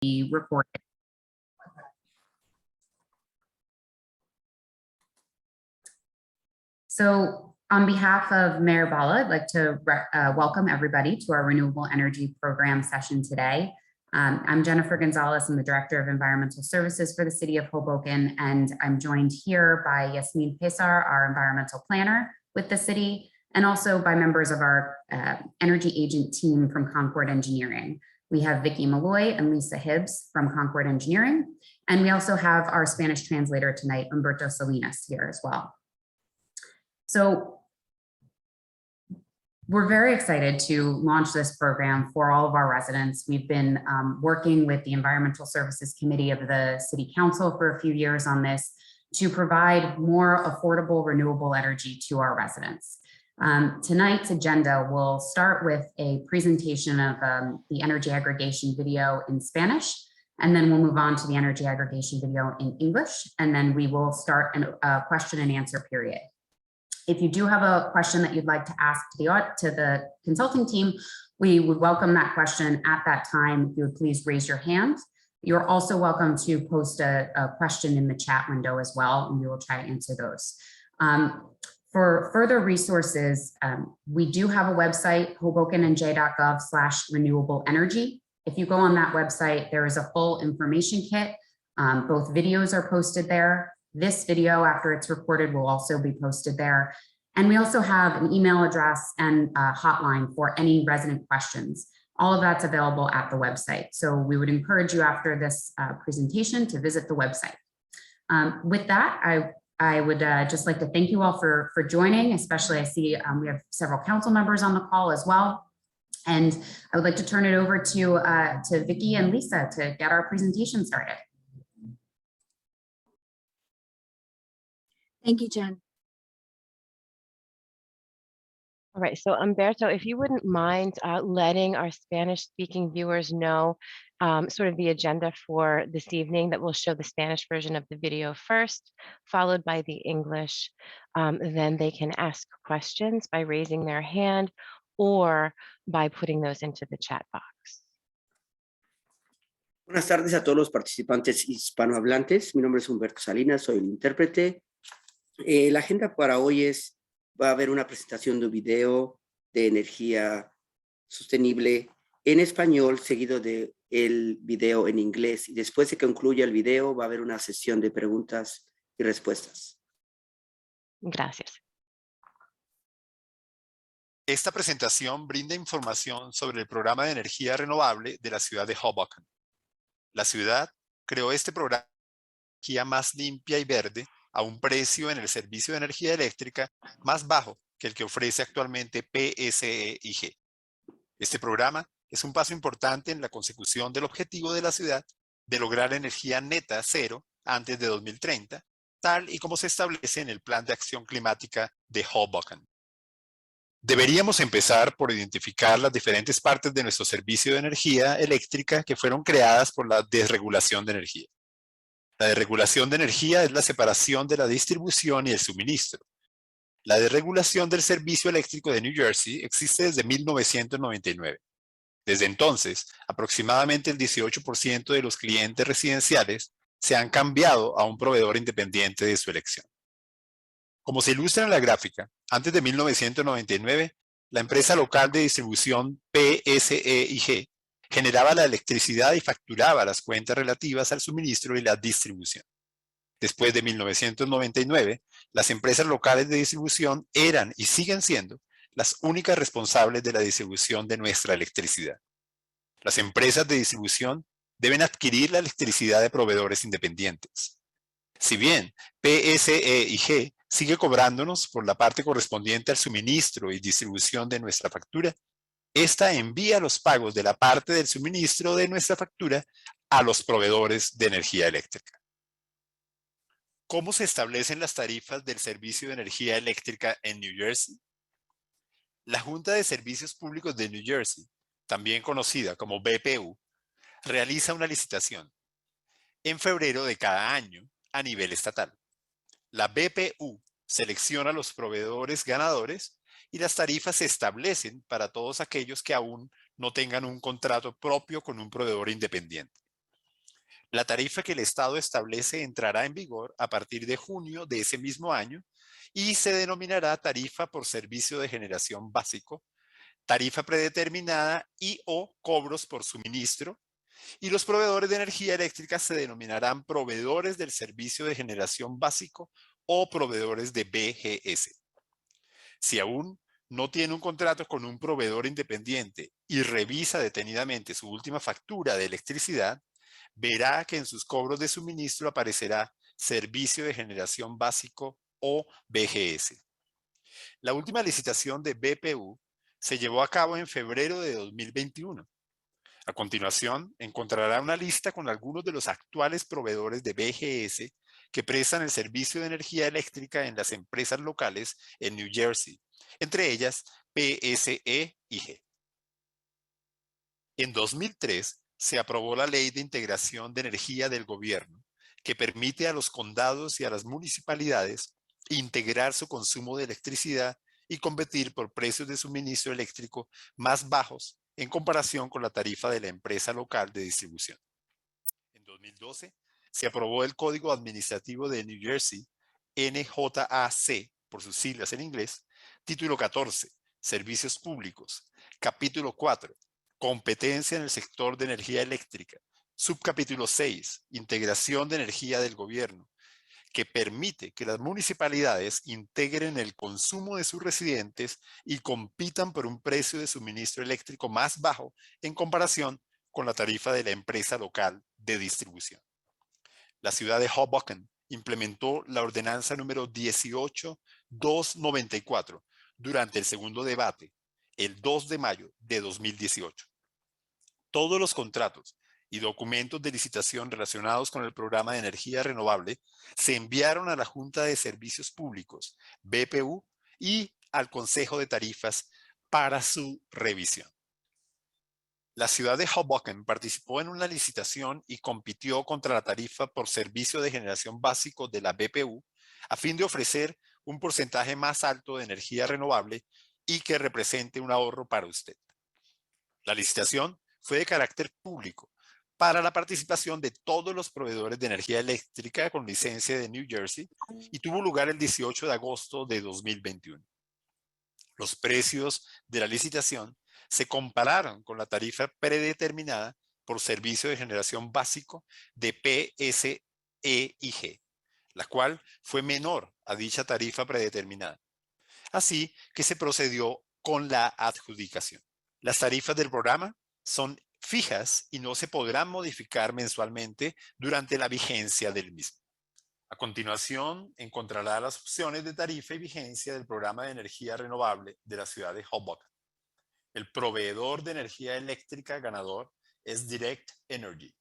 be recorded. So on behalf of Mayor Bala, I'd like to welcome everybody to our Renewable Energy Program session today. I'm Jennifer Gonzalez. I'm the Director of Environmental Services for the City of Hoboken, and I'm joined here by Yasmin Pesar, our Environmental Planner with the City, and also by members of our Energy Agent team from Concord Engineering. We have Vicky Malloy and Lisa Hibbs from Concord Engineering, and we also have our Spanish translator tonight, Humberto Salinas, here as well. So we're very excited to launch this program for all of our residents. We've been working with the Environmental Services Committee of the City Council for a few years on this to provide more affordable renewable energy to our residents. Tonight's agenda will start with a presentation of the energy aggregation video in Spanish, and then we'll move on to the energy aggregation video in English, and then we will start a question and answer period. If you do have a question that you'd like to ask to the consulting team, we would welcome that question at that time. If you would please raise your hand. You're also welcome to post a question in the chat window as well, and we will try to answer those. For further resources, we do have a website, hobokennj.gov/renewable energy. If you go on that website, there is a full information kit. Both videos are posted there. This video, after it's recorded, will also be posted there. And we also have an email address and a hotline for any resident questions. All of that's available at the website. So we would encourage you after this presentation to visit the website. With that, I would just like to thank you all for joining, especially I see we have several council members on the call as well. And I would like to turn it over to Vicky and Lisa to get our presentation started. Thank you, Jen. All right, so Humberto, if you wouldn't mind letting our Spanish-speaking viewers know sort of the agenda for this evening, that we'll show the Spanish version of the video first, followed by the English. Then they can ask questions by raising their hand or by putting those into the chat box. Buenas tardes a todos los participantes hispanohablantes. Mi nombre es Humberto Salinas, soy el intérprete. La agenda para hoy va a haber una presentación de un video de energía sostenible en español, seguido de el video en inglés. Y después de que concluya el video, va a haber una sesión de preguntas y respuestas. Gracias. Esta presentación brinda información sobre el programa de energía renovable de la ciudad de Hoboken. La ciudad creó este programa de energía más limpia y verde a un precio en el servicio de energía eléctrica más bajo que el que ofrece actualmente Pseg. Este programa es un paso importante en la consecución del objetivo de la ciudad de lograr energía neta cero antes de 2030, tal y como se establece en el Plan de Acción Climática de Hoboken. Deberíamos empezar por identificar las diferentes partes de nuestro servicio de energía eléctrica que fueron creadas por la desregulación de energía. La desregulación de energía es la separación de la distribución y el suministro. La desregulación del servicio eléctrico de New Jersey existe desde 1999. Desde entonces, aproximadamente el 18% de los clientes residenciales se han cambiado a un proveedor independiente de su elección. Como se ilustra en la gráfica, antes de 1999, la empresa local de distribución Pseg generaba la electricidad y facturaba las cuentas relativas al suministro y la distribución. Después de 1999, las empresas locales de distribución eran y siguen siendo las únicas responsables de la distribución de nuestra electricidad. Las empresas de distribución deben adquirir la electricidad de proveedores independientes. Si bien Pseg sigue cobrándonos por la parte correspondiente al suministro y distribución de nuestra factura, esta envía los pagos de la parte del suministro de nuestra factura a los proveedores de energía eléctrica. ¿Cómo se establecen las tarifas del servicio de energía eléctrica en New Jersey? La Junta de Servicios Públicos de New Jersey, también conocida como BPU, realiza una licitación en febrero de cada año a nivel estatal. La BPU selecciona los proveedores ganadores y las tarifas se establecen para todos aquellos que aún no tengan un contrato propio con un proveedor independiente. La tarifa que el Estado establece entrará en vigor a partir de junio de ese mismo año y se denominará tarifa por servicio de generación básico, tarifa predeterminada y o cobros por suministro, y los proveedores de energía eléctrica se denominarán proveedores del servicio de generación básico o proveedores de BGS. Si aún no tiene un contrato con un proveedor independiente y revisa detenidamente su última factura de electricidad, verá que en sus cobros de suministro aparecerá Servicio de Generación Básico o BGS. La última licitación de BPU se llevó a cabo en febrero de 2021. A continuación, encontrará una lista con algunos de los actuales proveedores de BGS que prestan el servicio de energía eléctrica en las empresas locales en New Jersey, entre ellas Pseg y G. En 2003 se aprobó la Ley de Integración de Energía del Gobierno, que permite a los condados y a las municipalidades integrar su consumo de electricidad y competir por precios de suministro eléctrico más bajos en comparación con la tarifa de la empresa local de distribución. En 2012 se aprobó el Código Administrativo de New Jersey, NJAC, por sus siglas en inglés, título 14, Servicios Públicos, capítulo 4, Competencia en el sector de energía eléctrica, subcapítulo 6, Integración de energía del gobierno, que permite que las municipalidades integren el consumo de sus residentes y compitan por un precio de suministro eléctrico más bajo en comparación con la tarifa de la empresa local de distribución. La ciudad de Hoboken implementó la ordenanza número 18294 durante el segundo debate, el 2 de mayo de 2018. Todos los contratos y documentos de licitación relacionados con el programa de energía renovable se enviaron a la Junta de Servicios Públicos, BPU, y al Consejo de Tarifas para su revisión. La ciudad de Hoboken participó en una licitación y compitió contra la tarifa por servicio de generación básico de la BPU a fin de ofrecer un porcentaje más alto de energía renovable y que represente un ahorro para usted. La licitación fue de carácter público para la participación de todos los proveedores de energía eléctrica con licencia de New Jersey y tuvo lugar el 18 de agosto de 2021. Los precios de la licitación se compararon con la tarifa predeterminada por servicio de generación básico de Pseg, la cual fue menor a dicha tarifa predeterminada. Así que se procedió con la adjudicación. Las tarifas del programa son fijas y no se podrán modificar mensualmente durante la vigencia del mismo. A continuación, encontrará las opciones de tarifa y vigencia del programa de energía renovable de la ciudad de Hoboken. El proveedor de energía eléctrica ganador es Direct Energy.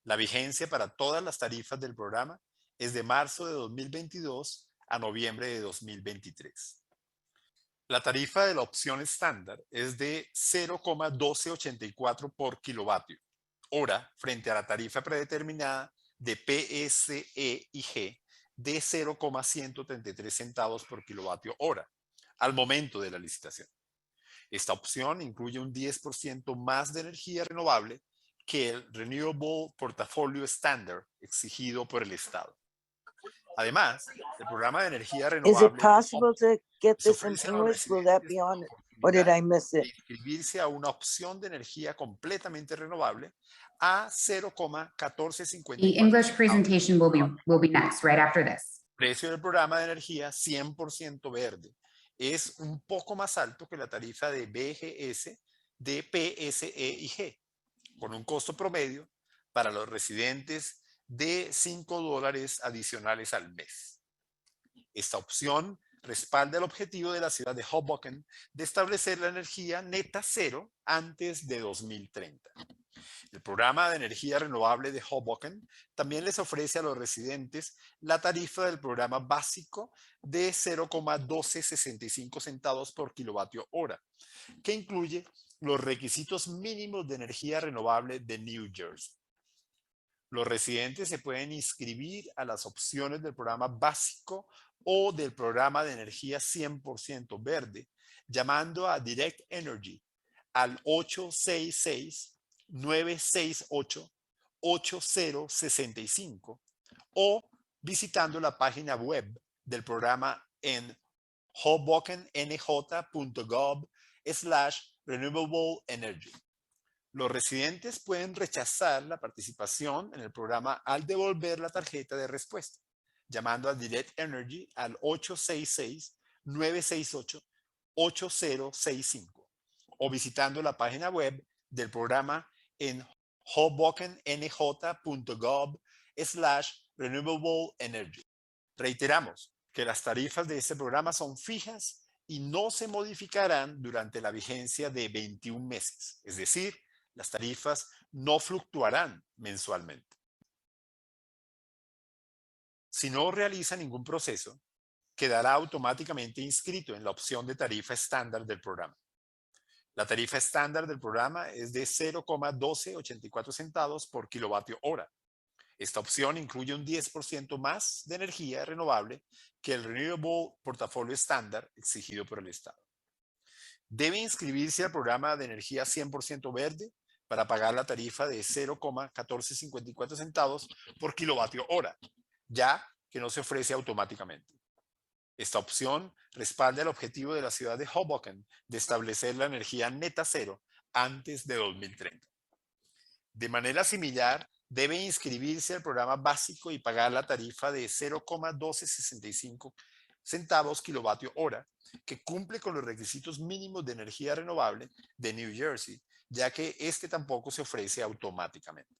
La vigencia para todas las tarifas del programa es de marzo de 2022 a noviembre de 2023. La tarifa de la opción estándar es de 0,1284 por kilovatio hora frente a la tarifa predeterminada de Pseg de 0,133 centavos por kilovatio hora al momento de la licitación. Esta opción incluye un 10% más de energía renovable que el Renewable Portfolio Standard exigido por el Estado. Además, el programa de energía renovable Is it possible to get se this in ofrece a los English? Will that be on, residentes or did la I miss de it? inscribirse a una opción de energía completamente renovable a 0,1454. The English presentation will be next, right after this. El precio del programa de energía 100% verde es un poco más alto que la tarifa de BGS de Pseg, con un costo promedio para los residentes de $5 adicionales al mes. Esta opción respalda el objetivo de la ciudad de Hoboken de establecer la energía neta cero antes de 2030. El programa de energía renovable de Hoboken también les ofrece a los residentes la tarifa del programa básico de 0,1265 centavos por kilovatio hora, que incluye los requisitos mínimos de energía renovable de New Jersey. Los residentes se pueden inscribir a las opciones del programa básico o del programa de energía 100% verde, llamando a Direct Energy al 866-968-8282 8065 o visitando la página web del programa en hobokennj.gov/renewable energy. Los residentes pueden rechazar la participación en el programa al devolver la tarjeta de respuesta, llamando a Direct Energy al 866-968-8065 o visitando la página web del programa en hobokennj.gov/renewable energy. Reiteramos que las tarifas de este programa son fijas y no se modificarán durante la vigencia de 21 meses, es decir, las tarifas no fluctuarán mensualmente. Si no realiza ningún proceso, quedará automáticamente inscrito en la opción de tarifa estándar del programa. La tarifa estándar del programa es de 0,1284 centavos por kilovatio hora. Esta opción incluye un 10% más de energía renovable que el Renewable Portafolio estándar exigido por el Estado. Debe inscribirse al programa de energía 100% verde para pagar la tarifa de 0,1454 centavos por kilovatio hora, ya que no se ofrece automáticamente. Esta opción respalda el objetivo de la ciudad de Hoboken de establecer la energía neta cero antes de 2030. De manera similar, debe inscribirse al programa básico y pagar la tarifa de 0,1265 centavos kilovatio hora, que cumple con los requisitos mínimos de energía renovable de New Jersey, ya que este tampoco se ofrece automáticamente.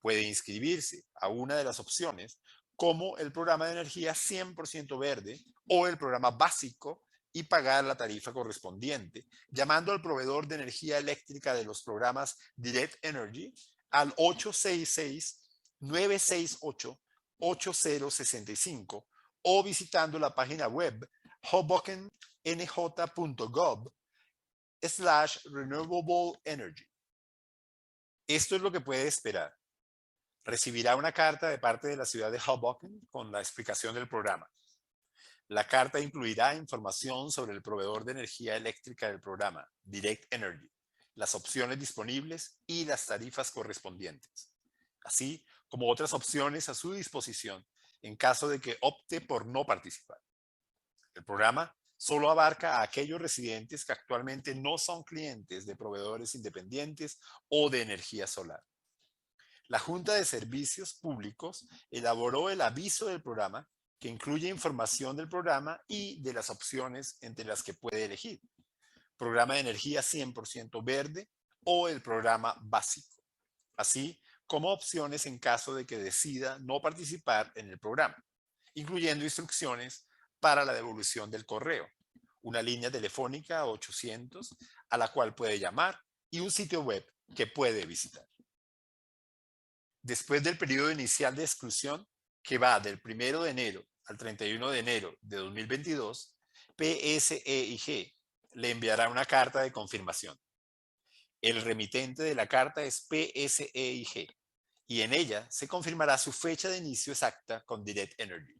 Puede inscribirse a una de las opciones, como el programa de energía 100% verde o el programa básico, y pagar la tarifa correspondiente, llamando al proveedor de energía eléctrica de los programas Direct Energy al 866-968-8065 o visitando la página web hobokennj.gov/renewable energy. Esto es lo que puede esperar. Recibirá una carta de parte de la ciudad de Hoboken con la explicación del programa. La carta incluirá información sobre el proveedor de energía eléctrica del programa, Direct Energy, las opciones disponibles y las tarifas correspondientes, así como otras opciones a su disposición en caso de que opte por no participar. El programa solo abarca a aquellos residentes que actualmente no son clientes de proveedores independientes o de energía solar. La Junta de Servicios Públicos elaboró el aviso del programa, que incluye información del programa y de las opciones entre las que puede elegir: programa de energía 100% verde o el programa básico, así como opciones en caso de que decida no participar en el programa, incluyendo instrucciones para la devolución del correo, una línea telefónica 800 a la cual puede llamar y un sitio web que puede visitar. Después del periodo inicial de exclusión, que va del 1 de enero al 31 de enero de 2022, Pseg le enviará una carta de confirmación. El remitente de la carta es Pseg y en ella se confirmará su fecha de inicio exacta con Direct Energy.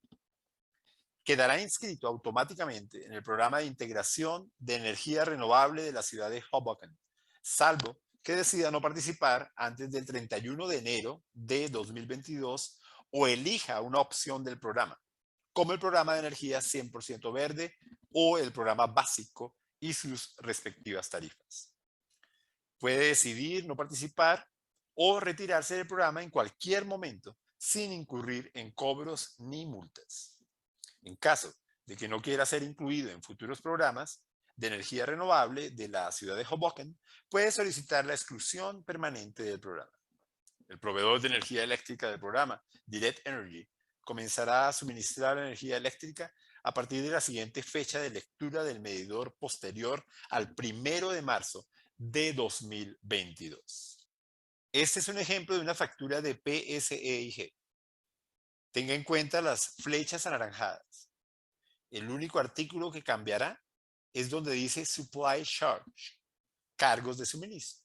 Quedará inscrito automáticamente en el programa de integración de energía renovable de la ciudad de Hoboken, salvo que decida no participar antes del 31 de enero de 2022 o elija una opción del programa, como el programa de energía 100% verde o el programa básico y sus respectivas tarifas. Puede decidir no participar o retirarse del programa en cualquier momento sin incurrir en cobros ni multas. En caso de que no quiera ser incluido en futuros programas de energía renovable de la ciudad de Hoboken, puede solicitar la exclusión permanente del programa. El proveedor de energía eléctrica del programa, Direct Energy, comenzará a suministrar la energía eléctrica a partir de la siguiente fecha de lectura del medidor posterior al 1 de marzo de 2022. Este es un ejemplo de una factura de Pseg. Tenga en cuenta las flechas anaranjadas. El único artículo que cambiará es donde dice Supply Charge, cargos de suministro.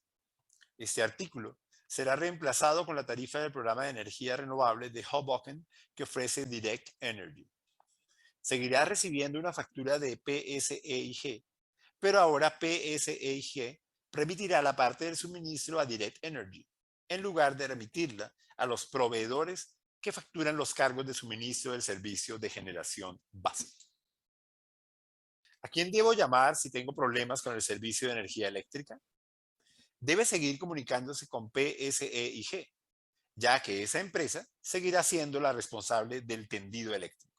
Este artículo será reemplazado con la tarifa del programa de energía renovable de Hoboken que ofrece Direct Energy. Seguirá recibiendo una factura de Pseg, pero ahora Pseg permitirá la parte del suministro a Direct Energy, en lugar de remitirla a los proveedores que facturan los cargos de suministro del servicio de generación básica. ¿A quién debo llamar si tengo problemas con el servicio de energía eléctrica? Debe seguir comunicándose con Pseg, ya que esa empresa seguirá siendo la responsable del tendido eléctrico.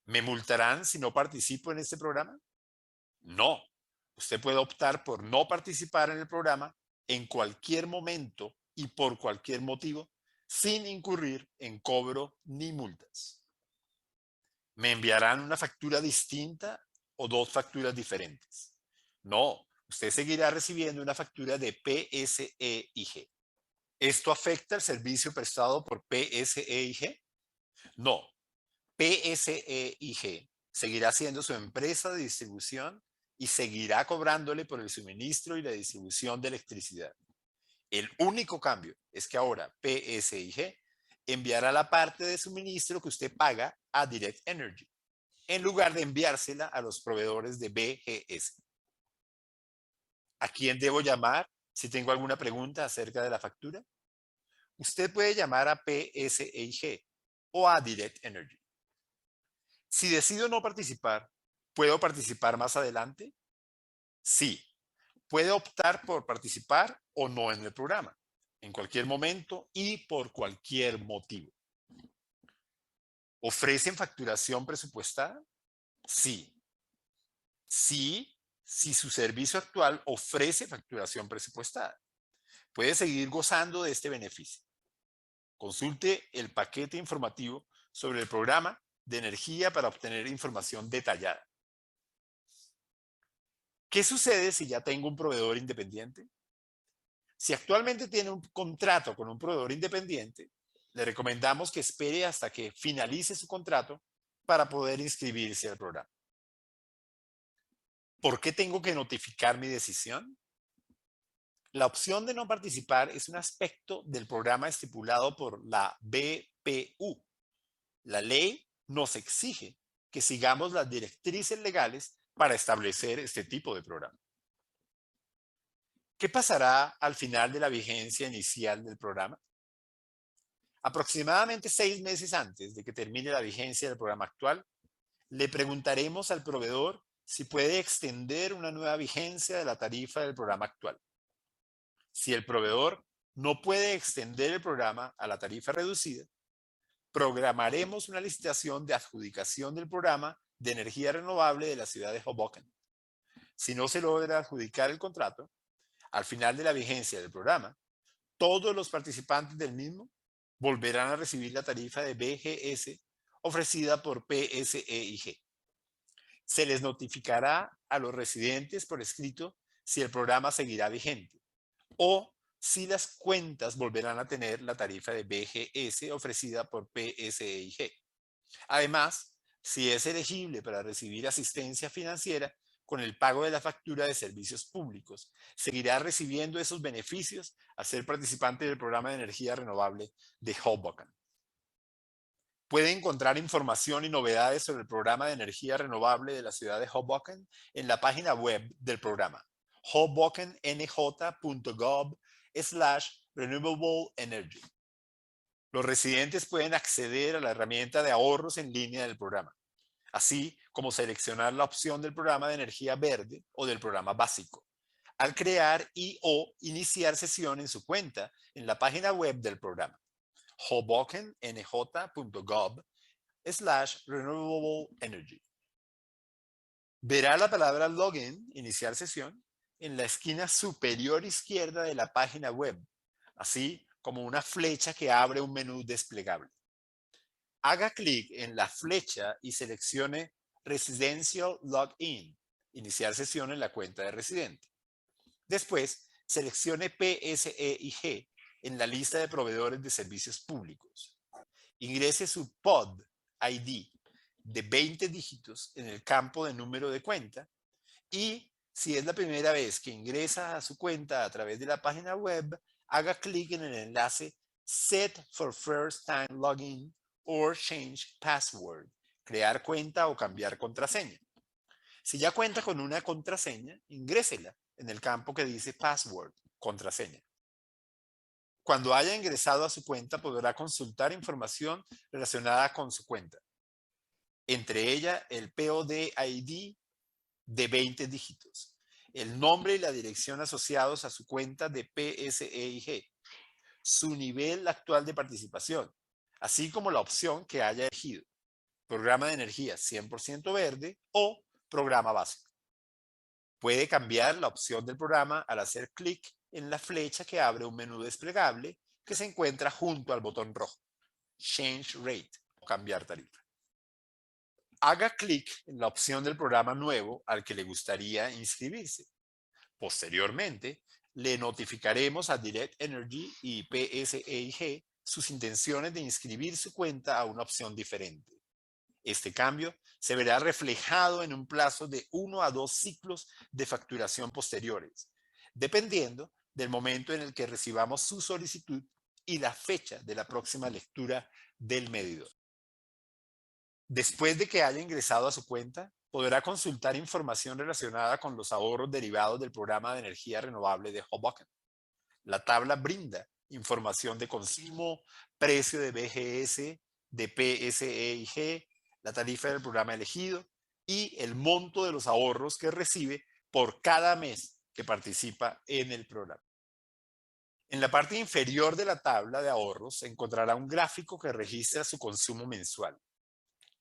¿Me multarán si no participo en este programa? No. Usted puede optar por no participar en el programa en cualquier momento y por cualquier motivo, sin incurrir en cobro ni multas. ¿Me enviarán una factura distinta o dos facturas diferentes? No, usted seguirá recibiendo una factura de Pseg. ¿Esto afecta el servicio prestado por Pseg? No, Pseg seguirá siendo su empresa de distribución y seguirá cobrándole por el suministro y la distribución de electricidad. El único cambio es que ahora Pseg enviará la parte de suministro que usted paga a Direct Energy, en lugar de enviársela a los proveedores de BGS. ¿A quién debo llamar si tengo alguna pregunta acerca de la factura? Usted puede llamar a Pseg o a Direct Energy. Si decido no participar, ¿puedo participar más adelante? Sí. Puede optar por participar o no en el programa, en cualquier momento y por cualquier motivo. ¿Ofrecen facturación presupuestada? Sí. Sí, si su servicio actual ofrece facturación presupuestada. Puede seguir gozando de este beneficio. Consulte el paquete informativo sobre el programa de energía para obtener información detallada. ¿Qué sucede si ya tengo un proveedor independiente? Si actualmente tiene un contrato con un proveedor independiente, le recomendamos que espere hasta que finalice su contrato para poder inscribirse al programa. ¿Por qué tengo que notificar mi decisión? La opción de no participar es un aspecto del programa estipulado por la BPU. La ley nos exige que sigamos las directrices legales para establecer este tipo de programa. ¿Qué pasará al final de la vigencia inicial del programa? Aproximadamente 6 meses antes de que termine la vigencia del programa actual, le preguntaremos al proveedor si puede extender una nueva vigencia de la tarifa del programa actual. Si el proveedor no puede extender el programa a la tarifa reducida, programaremos una licitación de adjudicación del programa de energía renovable de la ciudad de Hoboken. Si no se logra adjudicar el contrato, al final de la vigencia del programa, todos los participantes del mismo volverán a recibir la tarifa de BGS ofrecida por Pseg. Se les notificará a los residentes por escrito si el programa seguirá vigente o si las cuentas volverán a tener la tarifa de BGS ofrecida por Pseg. Además, si es elegible para recibir asistencia financiera con el pago de la factura de servicios públicos, seguirá recibiendo esos beneficios al ser participante del programa de energía renovable de Hoboken. Puede encontrar información y novedades sobre el programa de energía renovable de la ciudad de Hoboken en la página web del programa, hobokenNJ.gov/renewable energy. Los residentes pueden acceder a la herramienta de ahorros en línea del programa, así como seleccionar la opción del programa de energía verde o del programa básico, al crear o iniciar sesión en su cuenta en la página web del programa, hobokenNJ.gov/renewable energy. Verá la palabra login, iniciar sesión, en la esquina superior izquierda de la página web, así como una flecha que abre un menú desplegable. Haga clic en la flecha y seleccione Residential Login, iniciar sesión en la cuenta de residente. Después, seleccione Pseg en la lista de proveedores de servicios públicos. Ingrese su POD ID de 20 dígitos en el campo de número de cuenta y, si es la primera vez que ingresa a su cuenta a través de la página web, haga clic en el enlace Set for First Time Login or Change Password, crear cuenta o cambiar contraseña. Si ya cuenta con una contraseña, ingrésela en el campo que dice Password, contraseña. Cuando haya ingresado a su cuenta, podrá consultar información relacionada con su cuenta, entre ella el POD ID de 20 dígitos, el nombre y la dirección asociados a su cuenta de Pseg, su nivel actual de participación, así como la opción que haya elegido, programa de energía 100% verde o programa básico. Puede cambiar la opción del programa al hacer clic en la flecha que abre un menú desplegable que se encuentra junto al botón rojo, Change Rate, o cambiar tarifa. Haga clic en la opción del programa nuevo al que le gustaría inscribirse. Posteriormente, le notificaremos a Direct Energy y Pseg sus intenciones de inscribir su cuenta a una opción diferente. Este cambio se verá reflejado en un plazo de 1 a 2 ciclos de facturación posteriores, dependiendo del momento en el que recibamos su solicitud y la fecha de la próxima lectura del medidor. Después de que haya ingresado a su cuenta, podrá consultar información relacionada con los ahorros derivados del programa de energía renovable de Hoboken. La tabla brinda información de consumo, precio de BGS, de Pseg, la tarifa del programa elegido y el monto de los ahorros que recibe por cada mes que participa en el programa. En la parte inferior de la tabla de ahorros se encontrará un gráfico que registra su consumo mensual.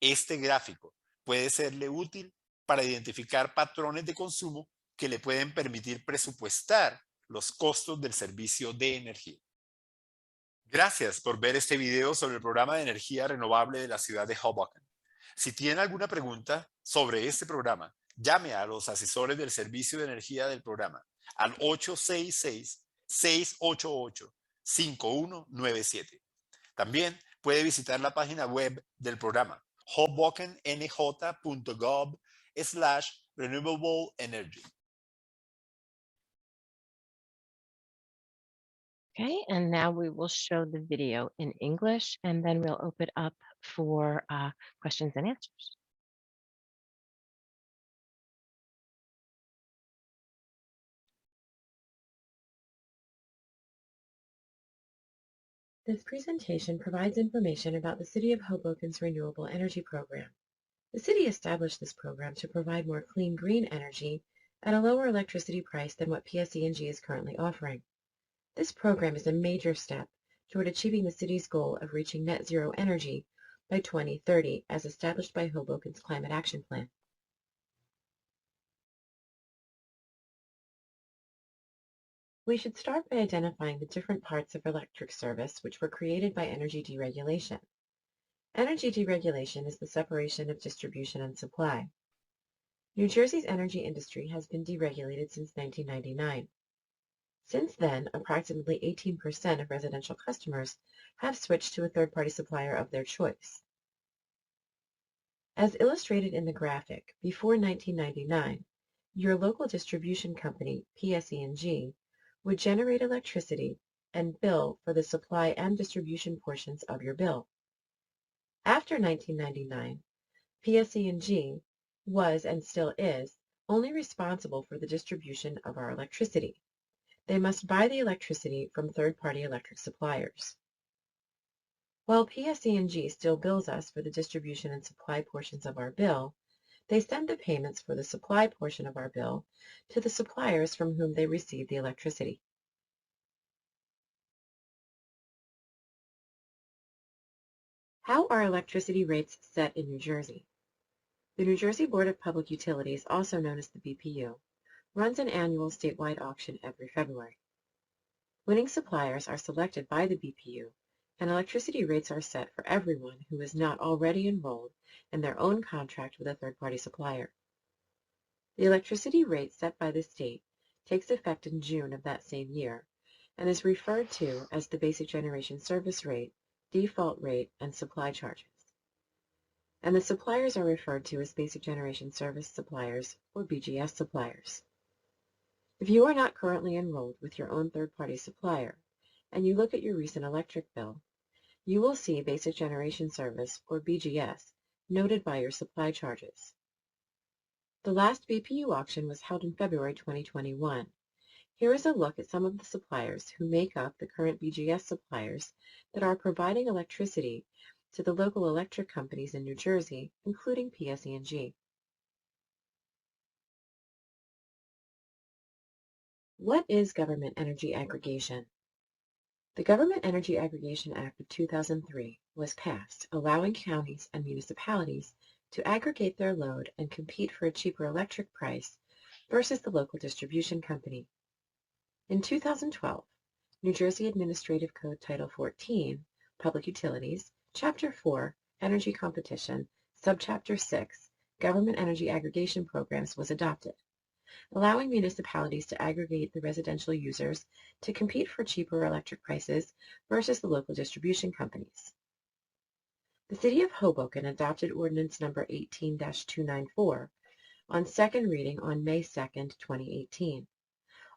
Este gráfico puede serle útil para identificar patrones de consumo que le pueden permitir presupuestar los costos del servicio de energía. Gracias por ver este video sobre el programa de energía renovable de la ciudad de Hoboken. Si tiene alguna pregunta sobre este programa, llame a los asesores del servicio de energía del programa al 866-688-5197. También puede visitar la página web del programa hobokenNJ.gov/renewable energy. Okay, and now we will show the video in English, and then we'll open up for questions and answers. This presentation provides information about the City of Hoboken's Renewable Energy Program. The city established this program to provide more clean, green energy at a lower electricity price than what PSE&G is currently offering. This program is a major step toward achieving the city's goal of reaching net zero energy by 2030, as established by Hoboken's Climate Action Plan. We should start by identifying the different parts of electric service which were created by energy deregulation. Energy deregulation is the separation of distribution and supply. New Jersey's energy industry has been deregulated since 1999. Since then, approximately 18% of residential customers have switched to a third-party supplier of their choice. As illustrated in the graphic, before 1999, your local distribution company, PSE&G, would generate electricity and bill for the supply and distribution portions of your bill. After 1999, PSE&G was and still is only responsible for the distribution of our electricity. They must buy the electricity from third-party electric suppliers. While PSE&G still bills us for the distribution and supply portions of our bill, they send the payments for the supply portion of our bill to the suppliers from whom they receive the electricity. How are electricity rates set in New Jersey? The New Jersey Board of Public Utilities, also known as the BPU, runs an annual statewide auction every February. Winning suppliers are selected by the BPU, and electricity rates are set for everyone who is not already enrolled in their own contract with a third-party supplier. The electricity rate set by the state takes effect in June of that same year and is referred to as the Basic Generation Service Rate, Default Rate, and Supply Charges. And the suppliers are referred to as Basic Generation Service Suppliers, or BGS suppliers. If you are not currently enrolled with your own third-party supplier, and you look at your recent electric bill, you will see Basic Generation Service, or BGS, noted by your supply charges. The last BPU auction was held in February 2021. Here is a look at some of the suppliers who make up the current BGS suppliers that are providing electricity to the local electric companies in New Jersey, including PSE&G. What is government energy aggregation? The Government Energy Aggregation Act of 2003 was passed, allowing counties and municipalities to aggregate their load and compete for a cheaper electric price versus the local distribution company. In 2012, New Jersey Administrative Code Title 14, Public Utilities, Chapter 4, Energy Competition, Subchapter 6, Government Energy Aggregation Programs was adopted, allowing municipalities to aggregate the residential users to compete for cheaper electric prices versus the local distribution companies. The City of Hoboken adopted Ordinance Number 18-294 on second reading on May 2nd, 2018.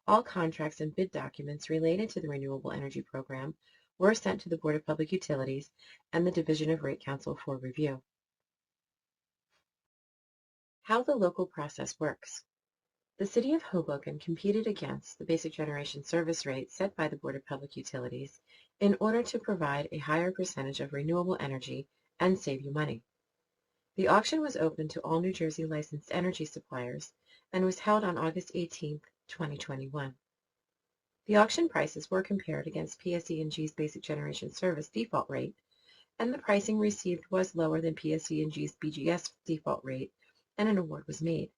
All contracts and bid documents related to the Renewable Energy Program were sent to the Board of Public Utilities and the Division of Rate Counsel for review. How the local process works. The City of Hoboken competed against the basic generation service rate set by the Board of Public Utilities in order to provide a higher percentage of renewable energy and save you money. The auction was open to all New Jersey licensed energy suppliers and was held on August 18, 2021. The auction prices were compared against PSE&G's basic generation service default rate, and the pricing received was lower than PSE&G's BGS default rate, and an award was made.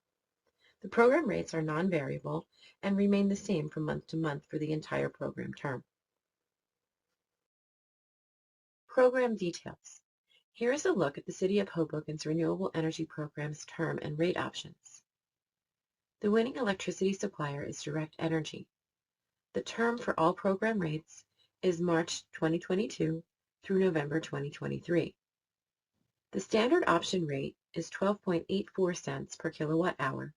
The program rates are non-variable and remain the same from month to month for the entire program term. Program details. Here is a look at the City of Hoboken's Renewable Energy Program's term and rate options. The winning electricity supplier is Direct Energy. The term for all program rates is March 2022 through November 2023. The standard option rate is 12.84 cents per kilowatt hour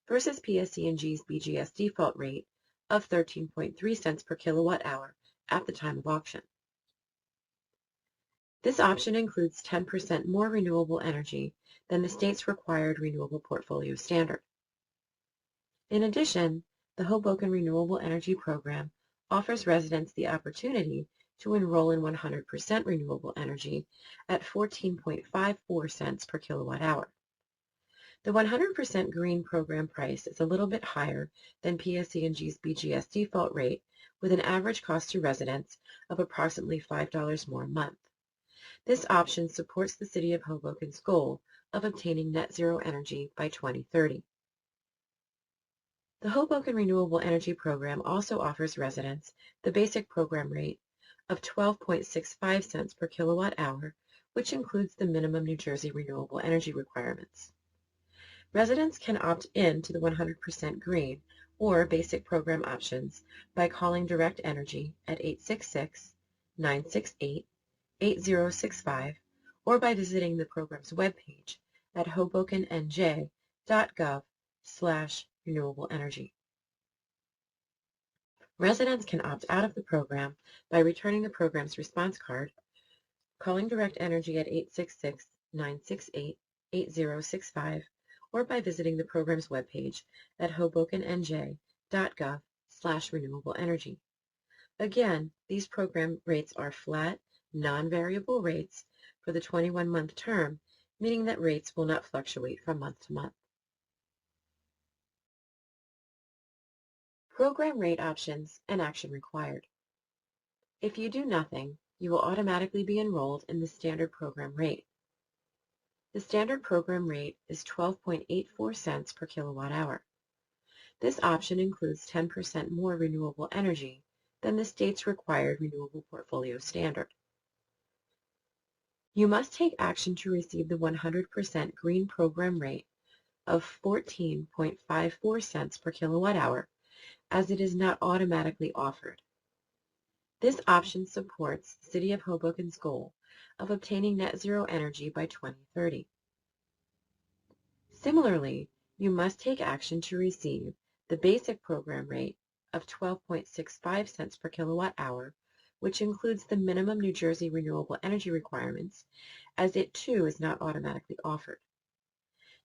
versus PSE&G's BGS default rate of 13.3 cents per kilowatt hour at the time of auction. This option includes 10% more renewable energy than the state's required renewable portfolio standard. In addition, the Hoboken Renewable Energy Program offers residents the opportunity to enroll in 100% renewable energy at 14.54 cents per kilowatt hour. The 100% green program price is a little bit higher than PSE&G's BGS default rate, with an average cost to residents of approximately $5 more a month. This option supports the City of Hoboken's goal of obtaining net zero energy by 2030. The Hoboken Renewable Energy Program also offers residents the basic program rate of 12.65 cents per kilowatt hour, which includes the minimum New Jersey renewable energy requirements. Residents can opt in to the 100% green or basic program options by calling Direct Energy at 866-968-8065 or by visiting the program's webpage at hobokennj.gov/renewable energy. Residents can opt out of the program by returning the program's response card, calling Direct Energy at 866-968-8065, or by visiting the program's webpage at hobokennj.gov/renewable energy. Again, these program rates are flat, non-variable rates for the 21-month term, meaning that rates will not fluctuate from month to month. Program rate options and action required. If you do nothing, you will automatically be enrolled in the standard program rate. The standard program rate is 12.84 cents per kilowatt hour. This option includes 10% more renewable energy than the state's required renewable portfolio standard. You must take action to receive the 100% green program rate of 14.54 cents per kilowatt hour, as it is not automatically offered. This option supports the City of Hoboken's goal of obtaining net zero energy by 2030. Similarly, you must take action to receive the basic program rate of 12.65 cents per kilowatt hour, which includes the minimum New Jersey renewable energy requirements, as it too is not automatically offered.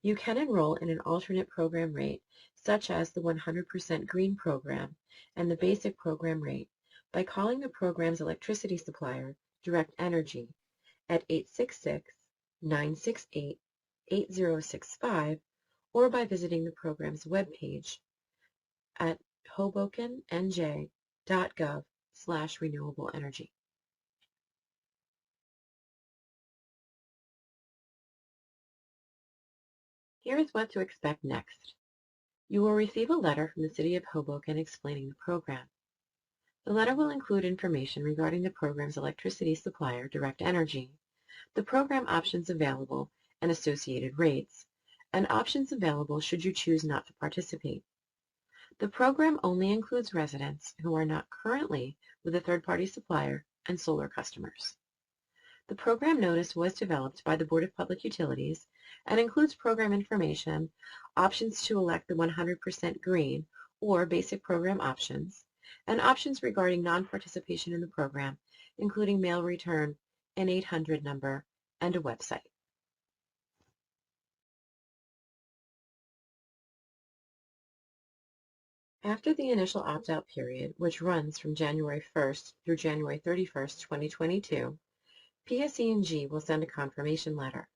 You can enroll in an alternate program rate such as the 100% green program and the basic program rate, by calling the program's electricity supplier, Direct Energy, at 866-968-8065, or by visiting the program's webpage at hobokennj.gov/renewable energy. Here is what to expect next. You will receive a letter from the City of Hoboken explaining the program. The letter will include information regarding the program's electricity supplier, Direct Energy, the program options available and associated rates, and options available should you choose not to participate. The program only includes residents who are not currently with a third-party supplier and solar customers. The program notice was developed by the Board of Public Utilities and includes program information, options to elect the 100% green or basic program options, and options regarding non-participation in the program, including mail return, an 800 number, and a website. After the initial opt-out period, which runs from January 1st through January 31st, 2022, PSE&G will send a confirmation letter.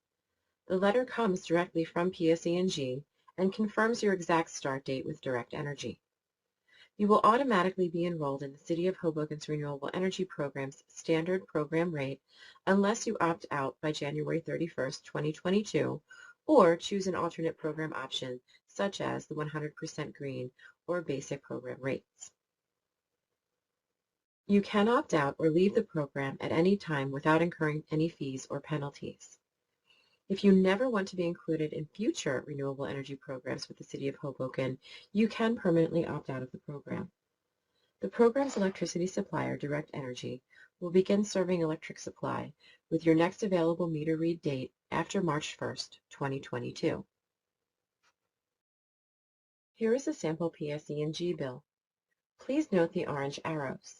The letter comes directly from PSE&G and confirms your exact start date with Direct Energy. You will automatically be enrolled in the City of Hoboken's Renewable Energy Program's standard program rate unless you opt out by January 31st, 2022, or choose an alternate program option such as the 100% green or basic program rates. You can opt out or leave the program at any time without incurring any fees or penalties. If you never want to be included in future renewable energy programs with the City of Hoboken, you can permanently opt out of the program. The program's electricity supplier, Direct Energy, will begin serving electric supply with your next available meter read date after March 1st, 2022. Here is a sample PSE&G bill. Please note the orange arrows.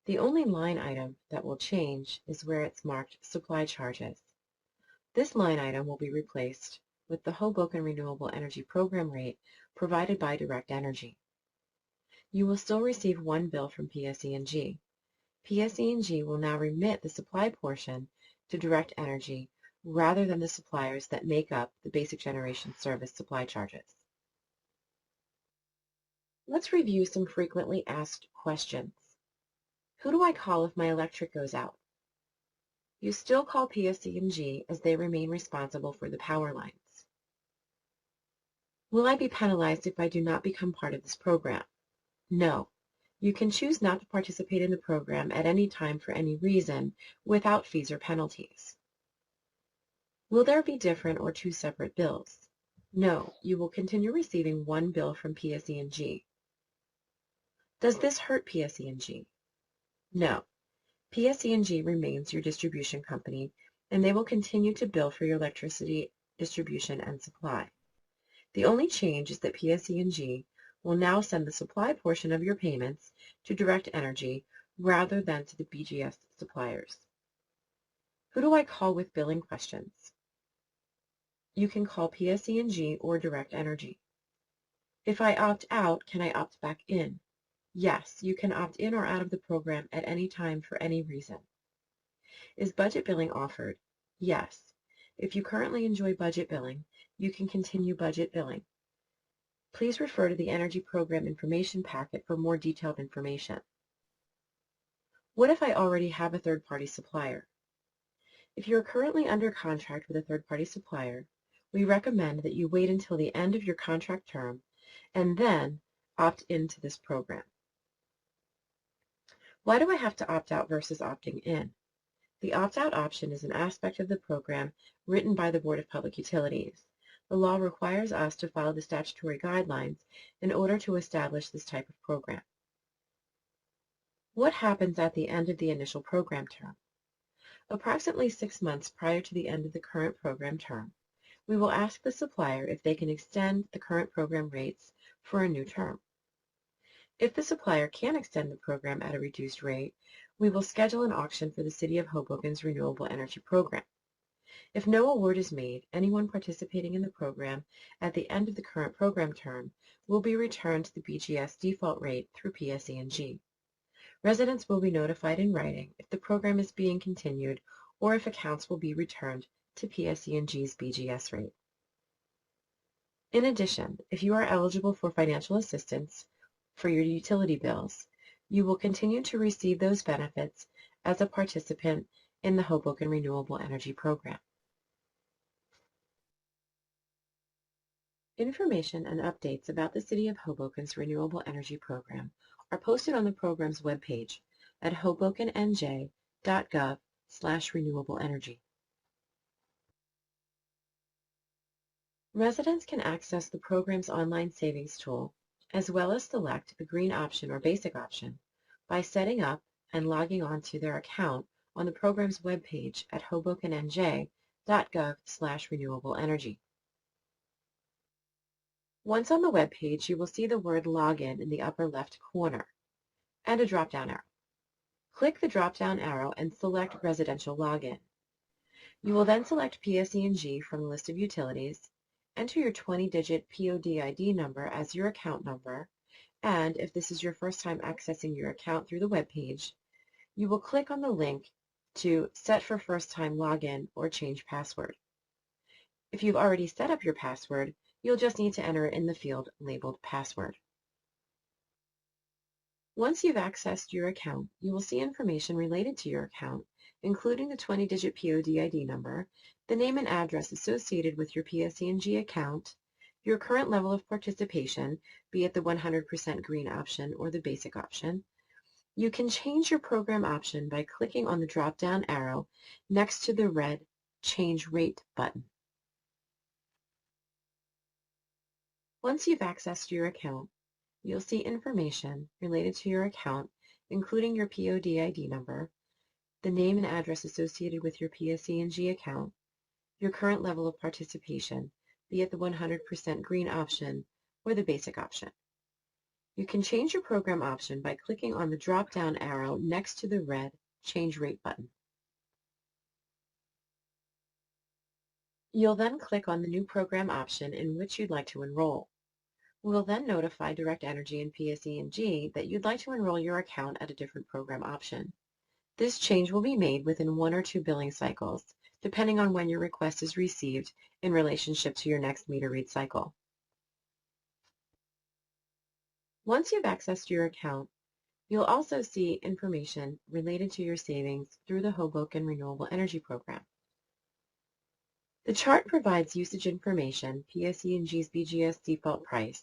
The only line item that will change is where it's marked Supply Charges. This line item will be replaced with the Hoboken Renewable Energy Program rate provided by Direct Energy. You will still receive one bill from PSE&G. PSE&G will now remit the supply portion to Direct Energy rather than the suppliers that make up the basic generation service supply charges. Let's review some frequently asked questions. Who do I call if my electric goes out? You still call PSE&G as they remain responsible for the power lines. Will I be penalized if I do not become part of this program? No. You can choose not to participate in the program at any time for any reason without fees or penalties. Will there be different or two separate bills? No. You will continue receiving one bill from PSE&G. Does this hurt PSE&G? No. PSE&G remains your distribution company, and they will continue to bill for your electricity distribution and supply. The only change is that PSE&G will now send the supply portion of your payments to Direct Energy rather than to the BGS suppliers. Who do I call with billing questions? You can call PSE&G or Direct Energy. If I opt out, can I opt back in? Yes, you can opt in or out of the program at any time for any reason. Is budget billing offered? Yes. If you currently enjoy budget billing, you can continue budget billing. Please refer to the Energy Program Information Packet for more detailed information. What if I already have a third-party supplier? If you are currently under contract with a third-party supplier, we recommend that you wait until the end of your contract term and then opt into this program. Why do I have to opt out versus opting in? The opt-out option is an aspect of the program written by the Board of Public Utilities. The law requires us to follow the statutory guidelines in order to establish this type of program. What happens at the end of the initial program term? Approximately 6 months prior to the end of the current program term, we will ask the supplier if they can extend the current program rates for a new term. If the supplier can extend the program at a reduced rate, we will schedule an auction for the City of Hoboken's Renewable Energy Program. If no award is made, anyone participating in the program at the end of the current program term will be returned to the BGS default rate through PSE&G. Residents will be notified in writing if the program is being continued or if accounts will be returned to PSE&G's BGS rate. In addition, if you are eligible for financial assistance for your utility bills, you will continue to receive those benefits as a participant in the Hoboken Renewable Energy Program. Information and updates about the City of Hoboken's Renewable Energy Program are posted on the program's webpage at hobokenNJ.gov/renewableenergy. Residents can access the program's online savings tool, as well as select the green option or basic option, by setting up and logging on to their account on the program's webpage at hobokenNJ.gov/renewableenergy. Once on the webpage, you will see the word Login in the upper left corner and a drop-down arrow. Click the drop-down arrow and select Residential Login. You will then select PSE&G from the list of utilities, enter your 20-digit POD number as your account number, and if this is your first time accessing your account through the web page, you will click on the link to Set for First Time Login or Change Password. If you've already set up your password, you'll just need to enter it in the field labeled Password. Once you've accessed your account, you will see information related to your account, including the 20-digit POD number, the name and address associated with your PSE&G account, your current level of participation, be it the 100% green option or the basic option. You can change your program option by clicking on the drop-down arrow next to the red Change Rate button. Once you've accessed your account, you'll see information related to your account, including your POD number, the name and address associated with your PSE&G account, your current level of participation, be it the 100% green option or the basic option. You can change your program option by clicking on the drop-down arrow next to the red Change Rate button. You'll then click on the new program option in which you'd like to enroll. We will then notify Direct Energy and PSE&G that you'd like to enroll your account at a different program option. This change will be made within 1 or 2 billing cycles, depending on when your request is received in relationship to your next meter read cycle. Once you've accessed your account, you'll also see information related to your savings through the Hoboken Renewable Energy Program. The chart provides usage information, PSE&G's BGS default price,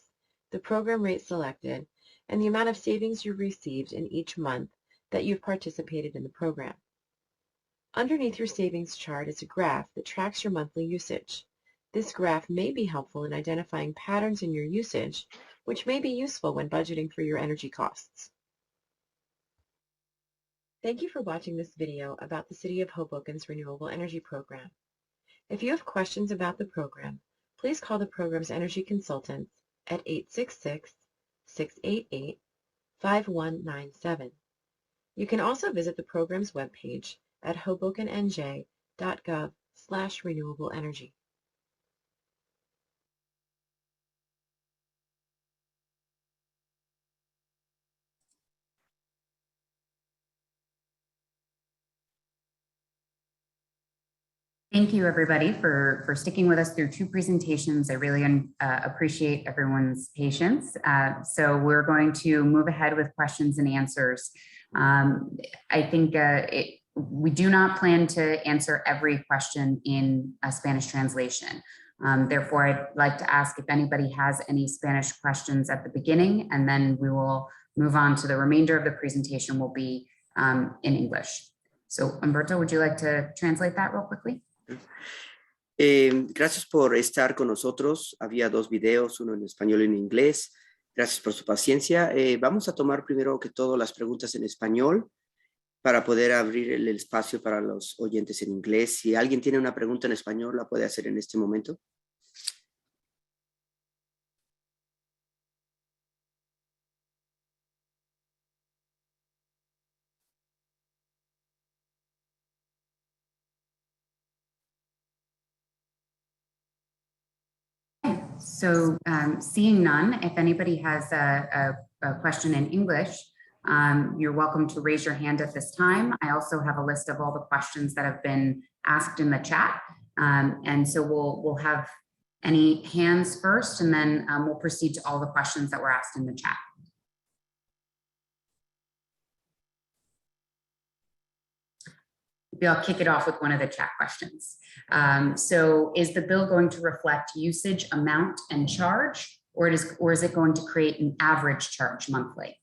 the program rate selected, and the amount of savings you've received in each month that you've participated in the program. Underneath your savings chart is a graph that tracks your monthly usage. This graph may be helpful in identifying patterns in your usage, which may be useful when budgeting for your energy costs. Thank you for watching this video about the City of Hoboken's Renewable Energy Program. If you have questions about the program, please call the program's energy consultants at 866-688-5197. You can also visit the program's webpage at hobokenNJ.gov/renewableenergy. Thank you, everybody, for sticking with us through 2 presentations. I really appreciate everyone's patience. So we're going to move ahead with questions and answers. I think we do not plan to answer every question in a Spanish translation. Therefore, I'd like to ask if anybody has any Spanish questions at the beginning, and then we will move on to the remainder of the presentation will be in English. So Humberto, would you like to translate that real quickly? Gracias por estar con nosotros. Había 2 videos, uno en español y en inglés. Gracias por su paciencia. Vamos a tomar primero que todo las preguntas en español para poder abrir el espacio para los oyentes en inglés. Si alguien tiene una pregunta en español, la puede hacer en este momento. So seeing none, if anybody has a question in English, you're welcome to raise your hand at this time. I also have a list of all the questions that have been asked in the chat. And so we'll have any hands first, and then we'll proceed to all the questions that were asked in the chat. Maybe I'll kick it off with one of the chat questions. So is the bill going to reflect usage amount and charge, or is it going to create an average charge monthly?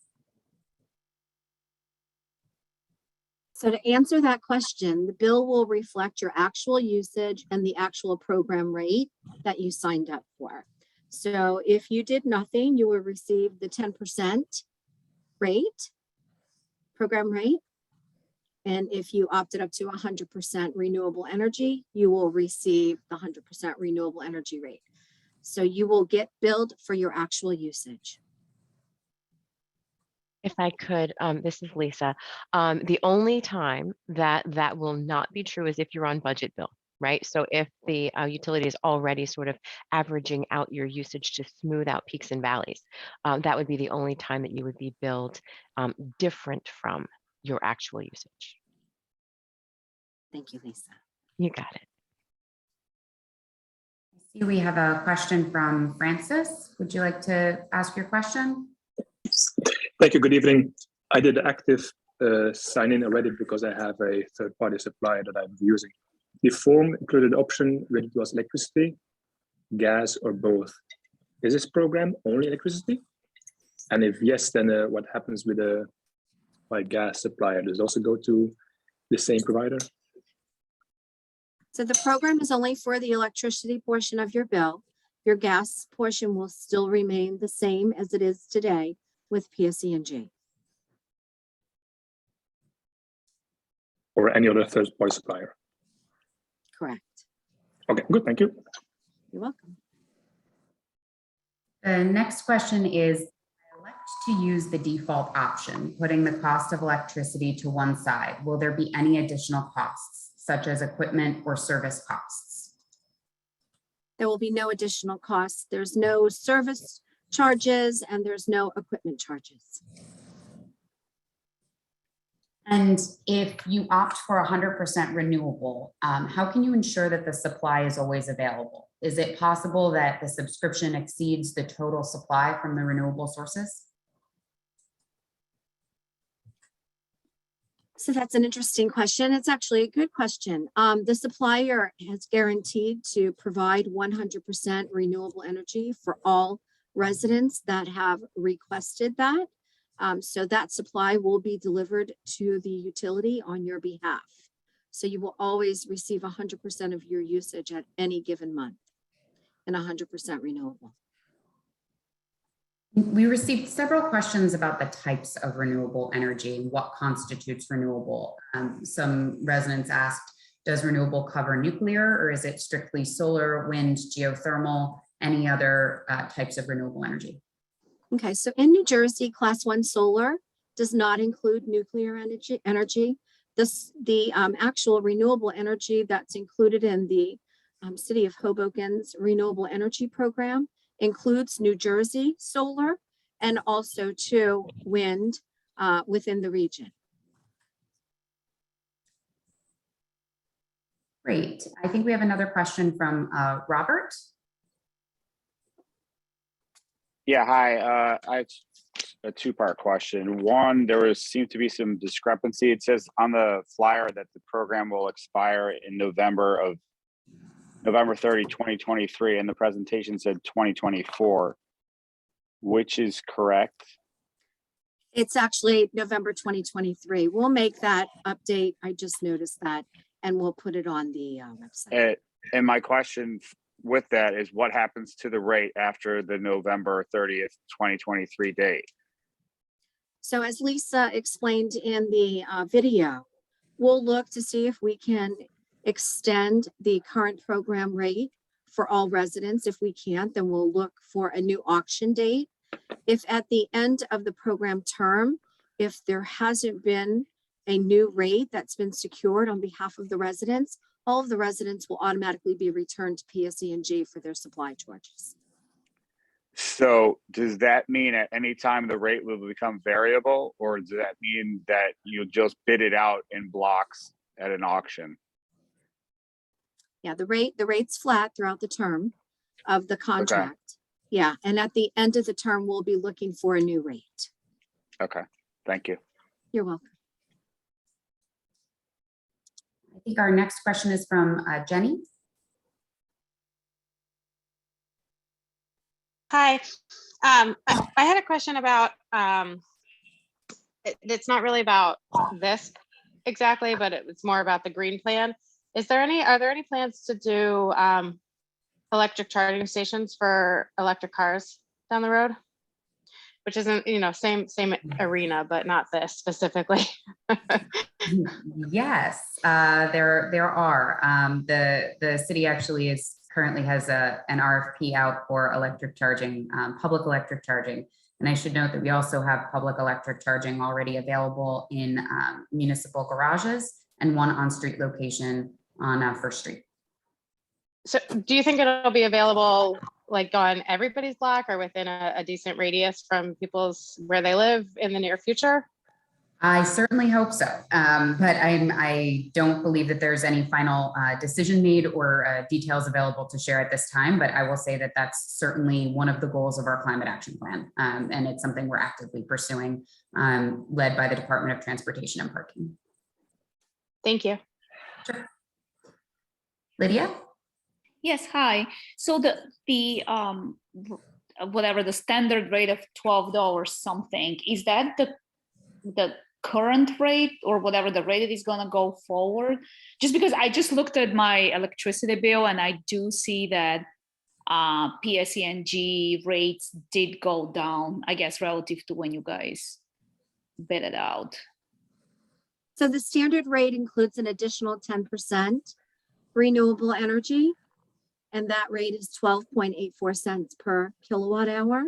So to answer that question, the bill will reflect your actual usage and the actual program rate that you signed up for. So if you did nothing, you will receive the 10% rate, program rate. And if you opted up to 100% renewable energy, you will receive the 100% renewable energy rate. So you will get billed for your actual usage. If I could, this is Lisa. The only time that will not be true is if you're on budget bill, right? So if the utility is already sort of averaging out your usage to smooth out peaks and valleys, that would be the only time that you would be billed different from your actual usage. Thank you, Lisa. You got it. I see we have a question from Francis. Would you like to ask your question? Thank you. Good evening. I did active sign in already because I have a third-party supplier that I'm using. The form included an option whether it was electricity, gas, or both. Is this program only electricity? And if yes, then what happens with my gas supplier? Does it also go to the same provider? So the program is only for the electricity portion of your bill. Your gas portion will still remain the same as it is today with Pseg. Or any other third-party supplier? Correct. Okay, good, thank you. You're welcome. The next question is, I elect to use the default option, putting the cost of electricity to one side. Will there be any additional costs, such as equipment or service costs? There will be no additional costs. There's no service charges and there's no equipment charges. And if you opt for 100% renewable, how can you ensure that the supply is always available? Is it possible that the subscription exceeds the total supply from the renewable sources? So that's an interesting question. It's actually a good question. The supplier has guaranteed to provide 100% renewable energy for all residents that have requested that. So that supply will be delivered to the utility on your behalf. So you will always receive 100% of your usage at any given month and 100% renewable. We received several questions about the types of renewable energy and what constitutes renewable. Some residents asked, does renewable cover nuclear, or is it strictly solar, wind, geothermal, any other types of renewable energy? Okay, so in New Jersey, Class 1 solar does not include nuclear energy. The actual renewable energy that's included in the City of Hoboken's renewable energy program includes New Jersey solar and also too wind within the region. Great. I think we have another question from Robert. Yeah, hi. I have a two-part question. One, seemed to be some discrepancy. It says on the flyer that the program will expire in November 30, 2023, and the presentation said 2024. Which is correct? It's actually November 2023. We'll make that update. I just noticed that, and we'll put it on the website. And my question with that is, what happens to the rate after the November 30th, 2023 date? So as Lisa explained in the video, we'll look to see if we can extend the current program rate for all residents. If we can't, then we'll look for a new auction date. If at the end of the program term, if there hasn't been a new rate that's been secured on behalf of the residents, all of the residents will automatically be returned to Pseg for their supply charges. So does that mean at any time the rate will become variable, or does that mean that you'll just bid it out in blocks at an auction? Yeah, the rate's flat throughout the term of the contract. Yeah, and at the end of the term, we'll be looking for a new rate. Okay, thank you. You're welcome. I think our next question is from Jenny. Hi, I had a question about, it's not really about this exactly, but it's more about the green plan. Are there any plans to do electric charging stations for electric cars down the road? Which isn't, same arena, but not this specifically. Yes, there are. The city actually currently has an RFP out for electric charging, public electric charging. And I should note that we also have public electric charging already available in municipal garages and one on-street location on First Street. So do you think it'll be available like on everybody's block or within a decent radius from where they live in the near future? I certainly hope so, but I don't believe that there's any final decision made or details available to share at this time, but I will say that that's certainly one of the goals of our climate action plan, and it's something we're actively pursuing, led by the Department of Transportation and Parking. Thank you. Sure. Lydia? Yes, hi. So the whatever the standard rate of $12 something, is that the current rate or whatever the rate it is going to go forward? Just because I just looked at my electricity bill and I do see that PSEG rates did go down, I guess, relative to when you guys bid it out. So the standard rate includes an additional 10% renewable energy, and that rate is 12.84 cents per kilowatt hour.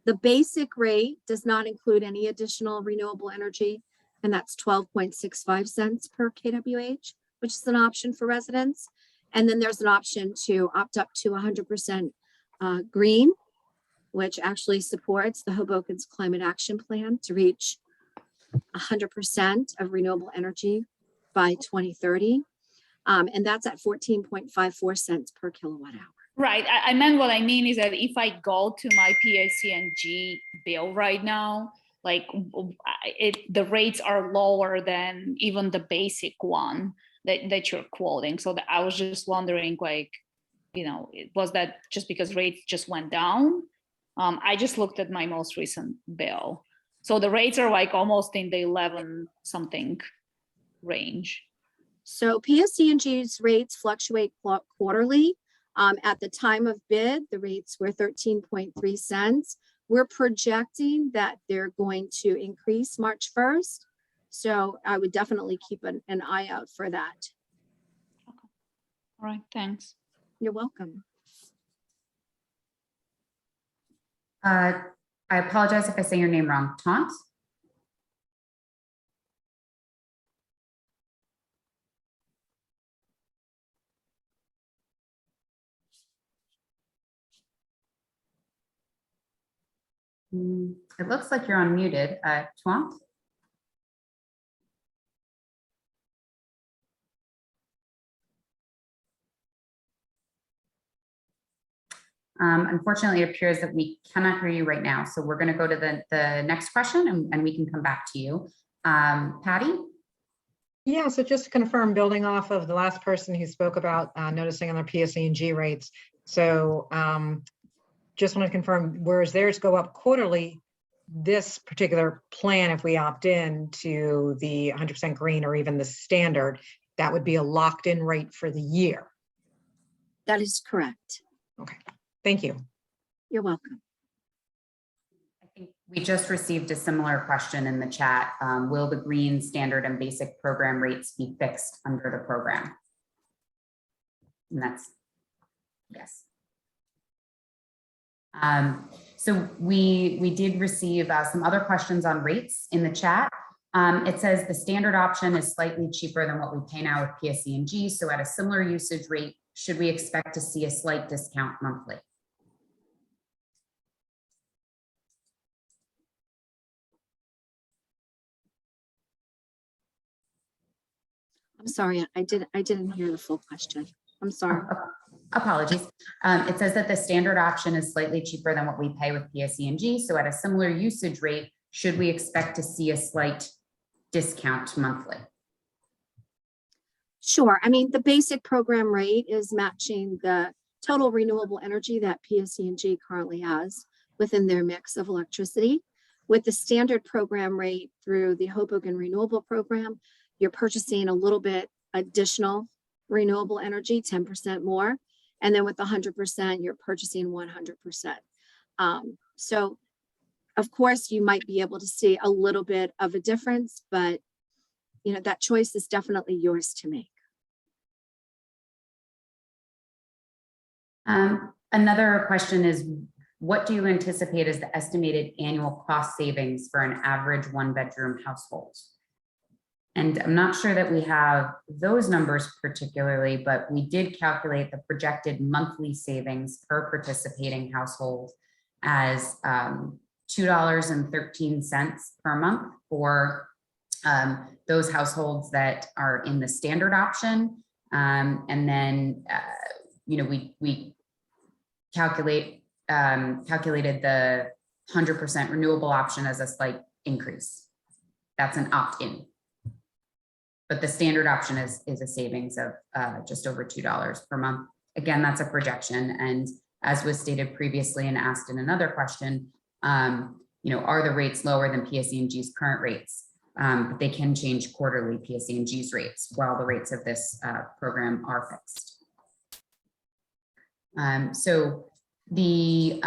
The basic rate does not include any additional renewable energy, and that's 12.65 cents per kWh, which is an option for residents. And then there's an option to opt up to 100% green, which actually supports the Hoboken's climate action plan to reach 100% of renewable energy by 2030. And that's at 14.54 cents per kilowatt hour. Right. I meant what I mean is that if I go to my PSEG bill right now, like the rates are lower than even the basic one that you're quoting. So I was just wondering, like, was that just because rates just went down? I just looked at my most recent bill. So the rates are like almost in the 11 something range. So PSEG's rates fluctuate quarterly. At the time of bid, the rates were 13.3 cents. We're projecting that they're going to increase March 1st. So I would definitely keep an eye out for that. Okay. All right, thanks. You're welcome. I apologize if I say your name wrong. Taunt? It looks like you're unmuted. Twant? Unfortunately, it appears that we cannot hear you right now. So we're going to go to the next question and we can come back to you. Patty? Yeah, so just to confirm, building off of the last person who spoke about noticing on their PSEG rates. So just want to confirm, whereas theirs go up quarterly, this particular plan, if we opt in to the 100% green or even the standard, that would be a locked in rate for the year. That is correct. Okay, thank you. You're welcome. I think we just received a similar question in the chat. Will the green, standard, and basic program rates be fixed under the program? And that's yes. So we did receive some other questions on rates in the chat. It says the standard option is slightly cheaper than what we pay now with PSEG. So at a similar usage rate, should we expect to see a slight discount monthly? sorry, I didn't hear the full question. I'm sorry. Apologies. It says that the standard option is slightly cheaper than what we pay with PSE&G. So at a similar usage rate, should we expect to see a slight discount monthly? Sure. I mean, the basic program rate is matching the total renewable energy that PSE&G currently has within their mix of electricity. With the standard program rate through the Hoboken Renewable Program, you're purchasing a little bit additional renewable energy, 10% more. And then with 100%, you're purchasing 100%. So of course, you might be able to see a little bit of a difference, but you know, that choice is definitely yours to make. Another question is, what do you anticipate as the estimated annual cost savings for an average one-bedroom household? And I'm not sure that we have those numbers particularly, but we did calculate the projected monthly savings per participating household as $2.13 per month for those households that are in the standard option. And then, you know, we calculated the 100% renewable option as a slight increase. That's an opt-in. But the standard option is a savings of just over $2 per month. Again, that's a projection. And as was stated previously and asked in another question, you know, are the rates lower than PSE&G's current rates? But they can change quarterly, PSE&G's rates, while the rates of this program are fixed. So the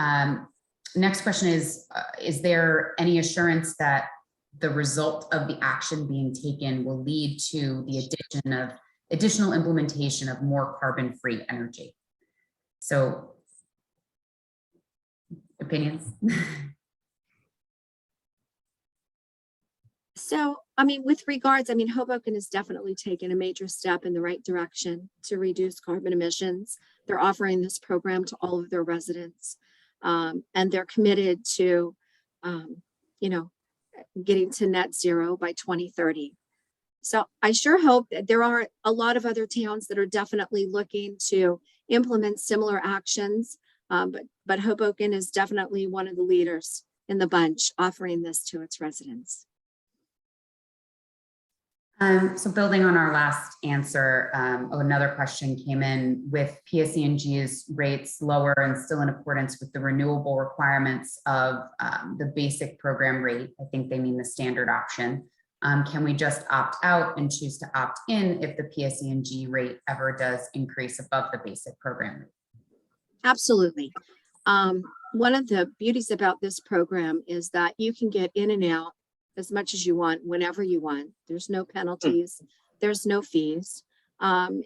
next question is there any assurance that the result of the action being taken will lead to the additional implementation of more carbon-free energy? So, opinions? So, I mean, with regards, I mean, Hoboken has definitely taken a major step in the right direction to reduce carbon emissions. They're offering this program to all of their residents, and they're committed to, you know, getting to net zero by 2030. So I sure hope that there are a lot of other towns that are definitely looking to implement similar actions, but Hoboken is definitely one of the leaders in the bunch offering this to its residents. So building on our last answer, another question came in with PSE&G's rates lower and still in accordance with the renewable requirements of the basic program rate. I think they mean the standard option. Can we just opt out and choose to opt in if the PSE&G rate ever does increase above the basic program rate? Absolutely. One of the beauties about this program is that you can get in and out as much as you want, whenever you want. There's no penalties, there's no fees.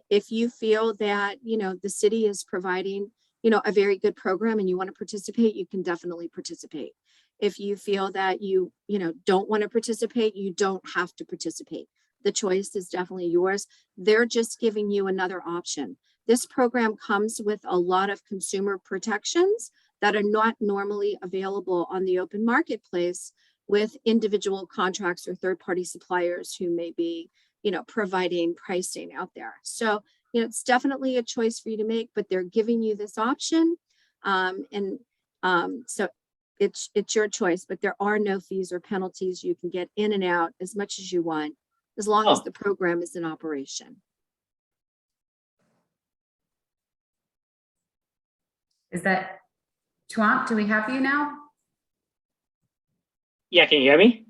If you feel that, you know, the city is providing, you know, a very good program and you want to participate, you can definitely participate. If you feel that you know, don't want to participate, you don't have to participate. The choice is definitely yours. They're just giving you another option. This program comes with a lot of consumer protections that are not normally available on the open marketplace with individual contracts or third-party suppliers who may be, you know, providing pricing out there. So, you know, it's definitely a choice for you to make, but they're giving you this option. So it's your choice, but there are no fees or penalties. You can get in and out as much as you want, as long as the program is in operation. Is that, Tuant, do we have you now? Yeah, can you hear me?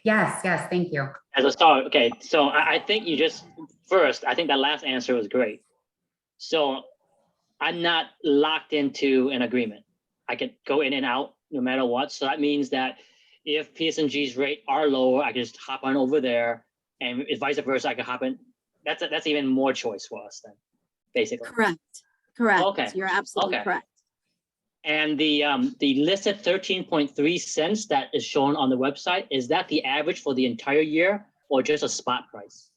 Yes, thank you. As a start, okay. So I think you just, first, I think that last answer was great. So I'm not locked into an agreement. I could go in and out no matter what. So that means that if PSE&G's rate are lower, I can just hop on over there, and if vice versa, I can hop in. That's even more choice for us then, basically. Correct. Okay. You're absolutely correct. And the listed 13.3 cents that is shown on the website, is that the average for the entire year or just a spot price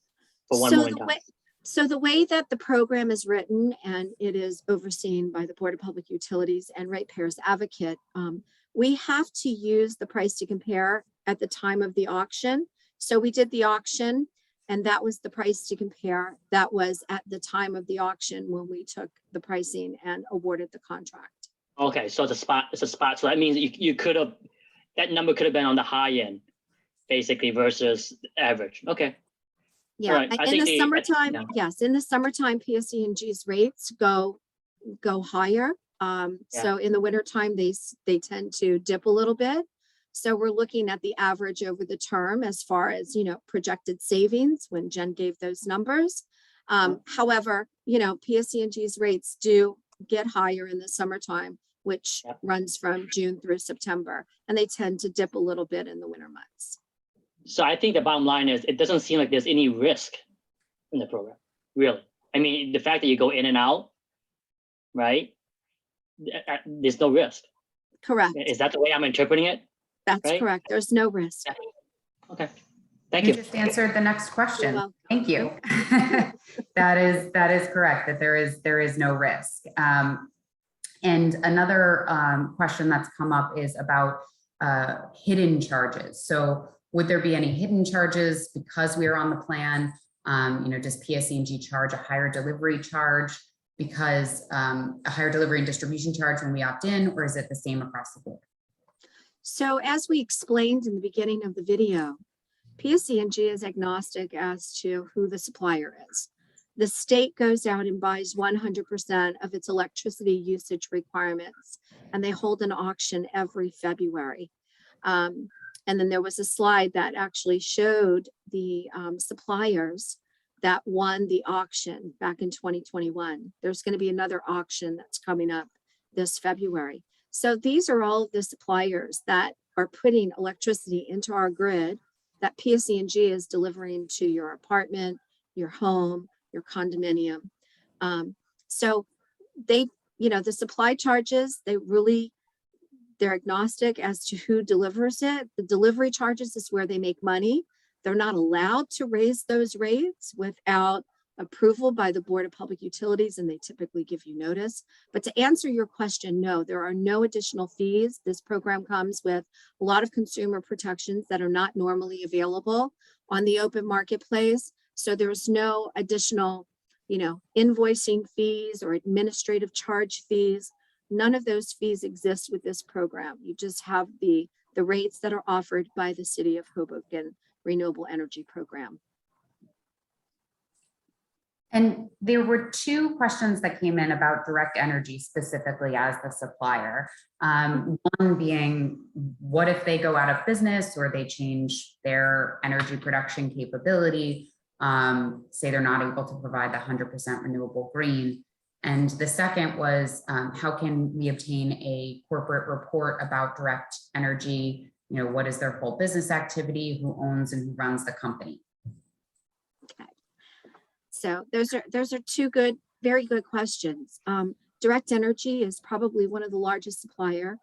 for one moment time? So the way that the program is written, and it is overseen by the Board of Public Utilities and Ratepayers Advocate, we have to use the price to compare at the time of the auction. So we did the auction And that was the price to compare. That was at the time of the auction when we took the pricing and awarded the contract. Okay, so it's a spot. It's a spot. So that means you could have, that number could have been on the high end, basically, versus average. Okay. Yeah, Right, I in think the summertime, yeah. yes, in the summertime, PSE&G's rates go higher. So in the wintertime, they tend to dip a little bit. So we're looking at the average over the term as far as, projected savings when Jen gave those numbers. However, PSE&G's rates do get higher in the summertime, which runs from June through September, and they tend to dip a little bit in the winter months. So I think the bottom line is it doesn't seem like there's any risk in the program, really. I mean, the fact that you go in and out, right? There's no risk. Correct. Is that the way I'm interpreting it? That's right? correct. There's no risk. Okay. Thank you. You just answered the next question. welcome. Thank you. That is correct, that there is no risk. And another question that's come up is about hidden charges. So would there be any hidden charges because we are on the plan? Does PSE&G charge a higher delivery charge because a higher delivery and distribution charge when we opt in, or is it the same across the board? So as we explained in the beginning of the video, PSE&G is agnostic as to who the supplier is. The state goes out and buys 100% of its electricity usage requirements, and they hold an auction every February. And then there was a slide that actually showed the suppliers that won the auction back in 2021. There's going to be another auction that's coming up this February. So these are all of the suppliers that are putting electricity into our grid that PSE&G is delivering to your apartment, your home, your condominium. So they, the supply charges, they're agnostic as to who delivers it. The delivery charges is where they make money. They're not allowed to raise those rates without approval by the Board of Public Utilities, and they typically give you notice. But to answer your question, no, there are no additional fees. This program comes with a lot of consumer protections that are not normally available on the open marketplace. So there's no additional, invoicing fees or administrative charge fees. None of those fees exist with this program. You just have the rates that are offered by the City of Hoboken Renewable Energy Program. And there were two questions that came in about Direct Energy specifically as the supplier. One being, what if they go out of business or they change their energy production capability, say they're not able to provide the 100% renewable green? And the second was, how can we obtain a corporate report about Direct Energy? What is their full business activity, who owns and who runs the company? Okay. So those are two very good questions. Direct Energy is probably one of the largest supplier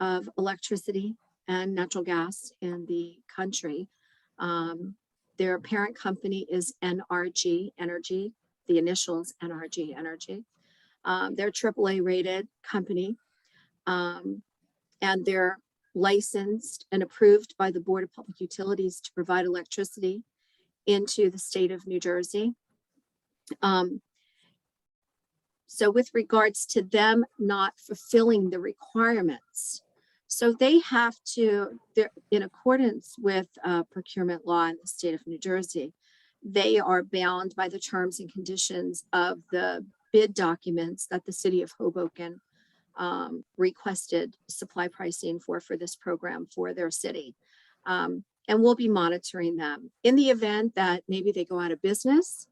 of electricity and natural gas in the country. Their parent company is NRG Energy, the initials NRG Energy. They're AAA rated company, and they're licensed and approved by the Board of Public Utilities to provide electricity into the state of New Jersey. So with regards to them not fulfilling the requirements, so they have to, in accordance with procurement law in the state of New Jersey, they are bound by the terms and conditions of the bid documents that the City of Hoboken requested supply pricing for this program for their city. And we'll be monitoring them. In the event that maybe they go out of business,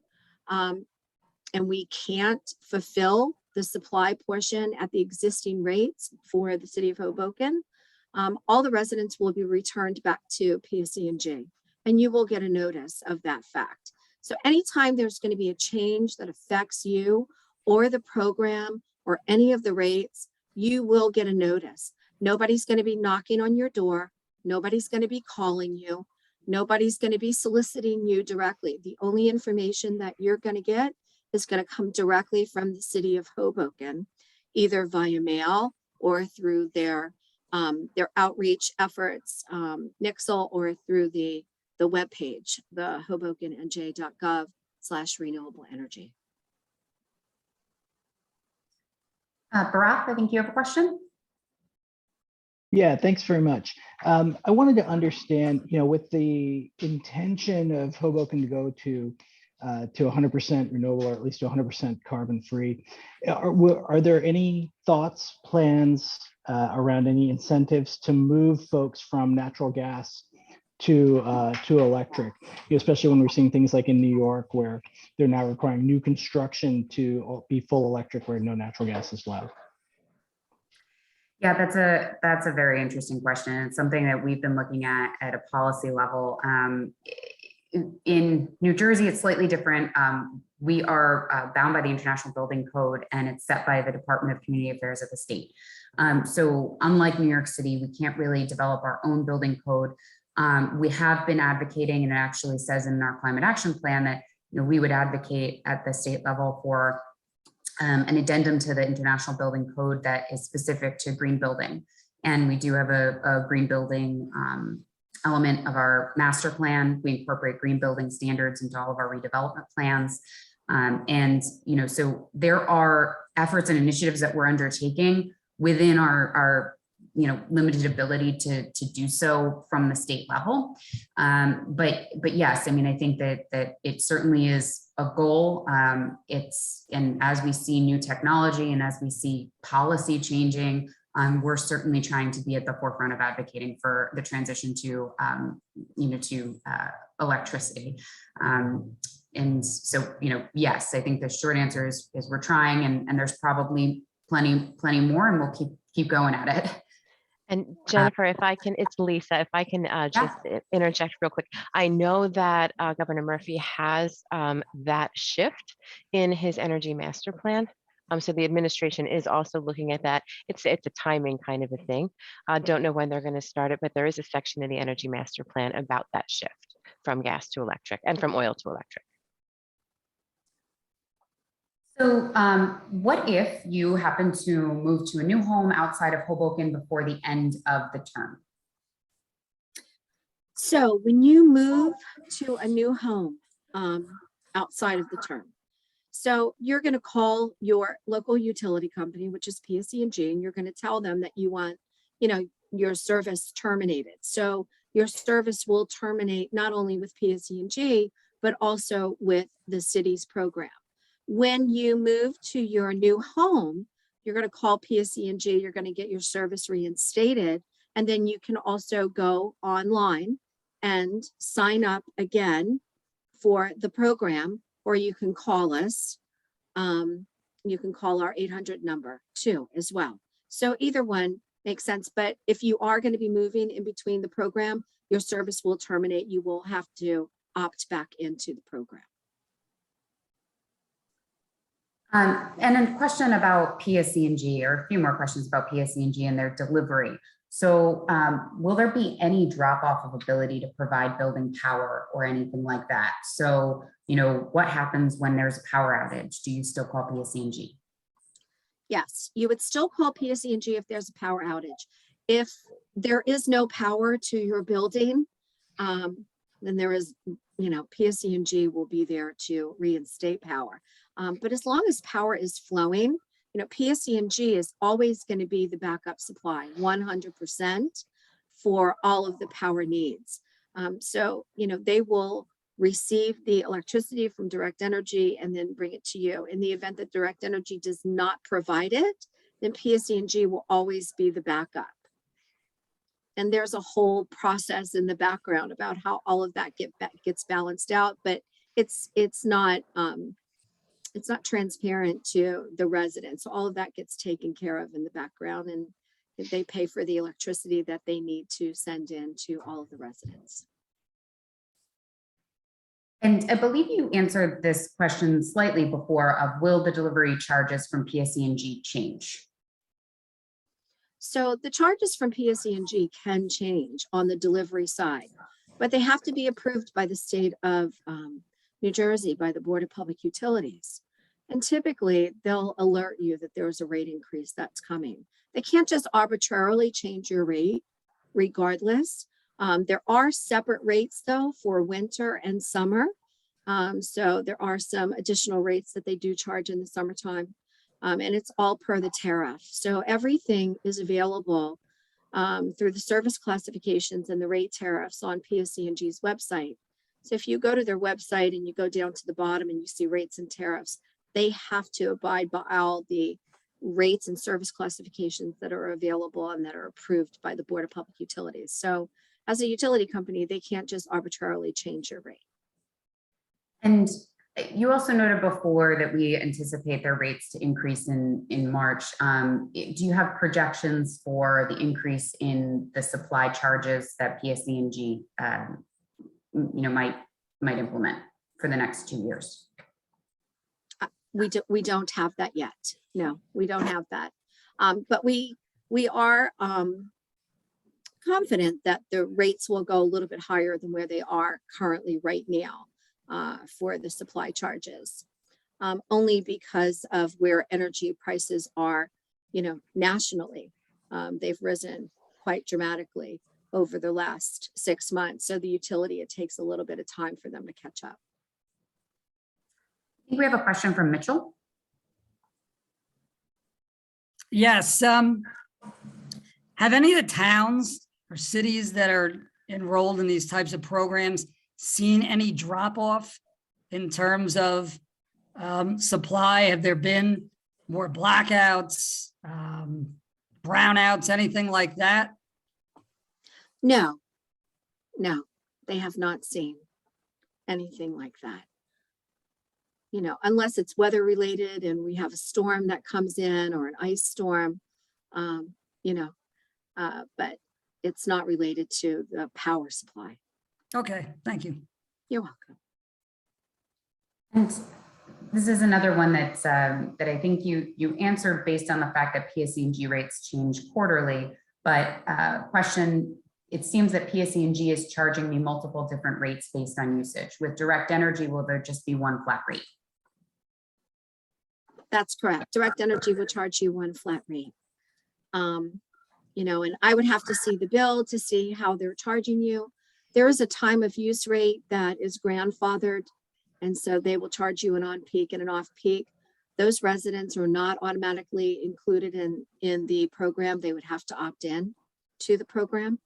and we can't fulfill the supply portion at the existing rates for the City of Hoboken, all the residents will be returned back to PSE&G, and you will get a notice of that fact. So anytime there's going to be a change that affects you or the program or any of the rates, you will get a notice. Nobody's going to be knocking on your door. Nobody's going to be calling you. Nobody's going to be soliciting you directly. The only information that you're going to get is going to come directly from the City of Hoboken, either via mail or through their outreach efforts, Nixle, or through the webpage, the hobokennj.gov/renewable energy. Barack, I think you have a question. Yeah, thanks very much. I wanted to understand, with the intention of Hoboken to go to 100% renewable, or at least to 100% carbon free, are there any thoughts, plans around any incentives to move folks from natural gas to electric, especially when we're seeing things like in New York, where they're now requiring new construction to be full electric where no natural gas is allowed? Yeah, that's a very interesting question. It's something that we've been looking at a policy level. In New Jersey, it's slightly different. We are bound by the International Building Code, and it's set by the Department of Community Affairs of the state. So unlike New York City, we can't really develop our own building code. We have been advocating, and it actually says in our climate action plan that we would advocate at the state level for an addendum to the International Building Code that is specific to green building. And we do have a green building element of our master plan. We incorporate green building standards into all of our redevelopment plans. So there are efforts and initiatives that we're undertaking within our limited ability to do so from the state level. But yes, I mean, I think that it certainly is a goal. And as we see new technology and as we see policy changing, we're certainly trying to be at the forefront of advocating for the transition to electricity. And so, yes, I think the short answer is we're trying, and there's probably plenty more, and we'll keep going at it. And Jennifer, if I can, it's Lisa, if I can just interject real quick. I know that Governor Murphy has that shift in his energy master plan. So the administration is also looking at that. It's a timing kind of a thing. Don't know when they're going to start it, but there is a section in the energy master plan about that shift from gas to electric and from oil to electric. So what if you happen to move to a new home outside of Hoboken before the end of the term? So when you move to a new home outside of the term, so you're going to call your local utility company, which is Pseg, and you're going to tell them that you want, your service terminated. So your service will terminate not only with Pseg, but also with the city's program. When you move to your new home, you're going to call Pseg, you're going to get your service reinstated, and then you can also go online and sign up again for the program, or you can call us. You can call our 800 number too as well. So either one makes sense, but if you are going to be moving in between the program, your service will terminate. You will have to opt back into the program. And a question about Pseg, or a few more questions about Pseg and their delivery. So will there be any drop off of ability to provide building power or anything like that? So, what happens when there's a power outage? Do you still call Pseg? Yes, you would still call Pseg if there's a power outage. If there is no power to your building, then there is, Pseg will be there to reinstate power. But as long as power is flowing, Pseg is always going to be the backup supply, 100% for all of the power needs. So, they will receive the electricity from Direct Energy and then bring it to you. In the event that Direct Energy does not provide it, then Pseg will always be the backup. And there's a whole process in the background about how all of that gets balanced out, but it's not transparent to the residents. All of that gets taken care of in the background, and they pay for the electricity that they need to send in to all of the residents. And I believe you answered this question slightly before of, will the delivery charges from Pseg change? So the charges from Pseg can change on the delivery side, but they have to be approved by the state of New Jersey, by the Board of Public Utilities. And typically they'll alert you that there's a rate increase that's coming. They can't just arbitrarily change your rate regardless. There are separate rates though for winter and summer. So there are some additional rates that they do charge in the summertime. And it's all per the tariff. So everything is available through the service classifications and the rate tariffs on PSE&G's website. So if you go to their website and you go down to the bottom and you see rates and tariffs, they have to abide by all the rates and service classifications that are available and that are approved by the Board of Public Utilities. So as a utility company, they can't just arbitrarily change your rate. And you also noted before that we anticipate their rates to increase in March. Do you have projections for the increase in the supply charges that PSE&G might implement for the next 2 years? We don't have that yet. No, we don't have that. But we are confident that the rates will go a little bit higher than where they are currently right now for the supply charges, only because of where energy prices are, nationally. They've risen quite dramatically over the last 6 months. So the utility, it takes a little bit of time for them to catch up. I think we have a question from Mitchell. Yes. Have any of the towns or cities that are enrolled in these types of programs seen any drop off in terms of supply? Have there been more blackouts, brownouts, anything like that? No, they have not seen anything like that. Unless it's weather related and we have a storm that comes in or an ice storm, but it's not related to the power supply. Okay, thank you. You're welcome. And this is another one that's that I think you answered based on the fact that PSE&G rates change quarterly, but question, it seems that PSE&G is charging me multiple different rates based on usage. With Direct Energy, will there just be one flat rate? That's correct. Direct Energy will charge you one flat rate. And I would have to see the bill to see how they're charging you. There is a time of use rate that is grandfathered, and so they will charge you an on-peak and an off-peak. Those residents are not automatically included in the program. They would have to opt in to the program.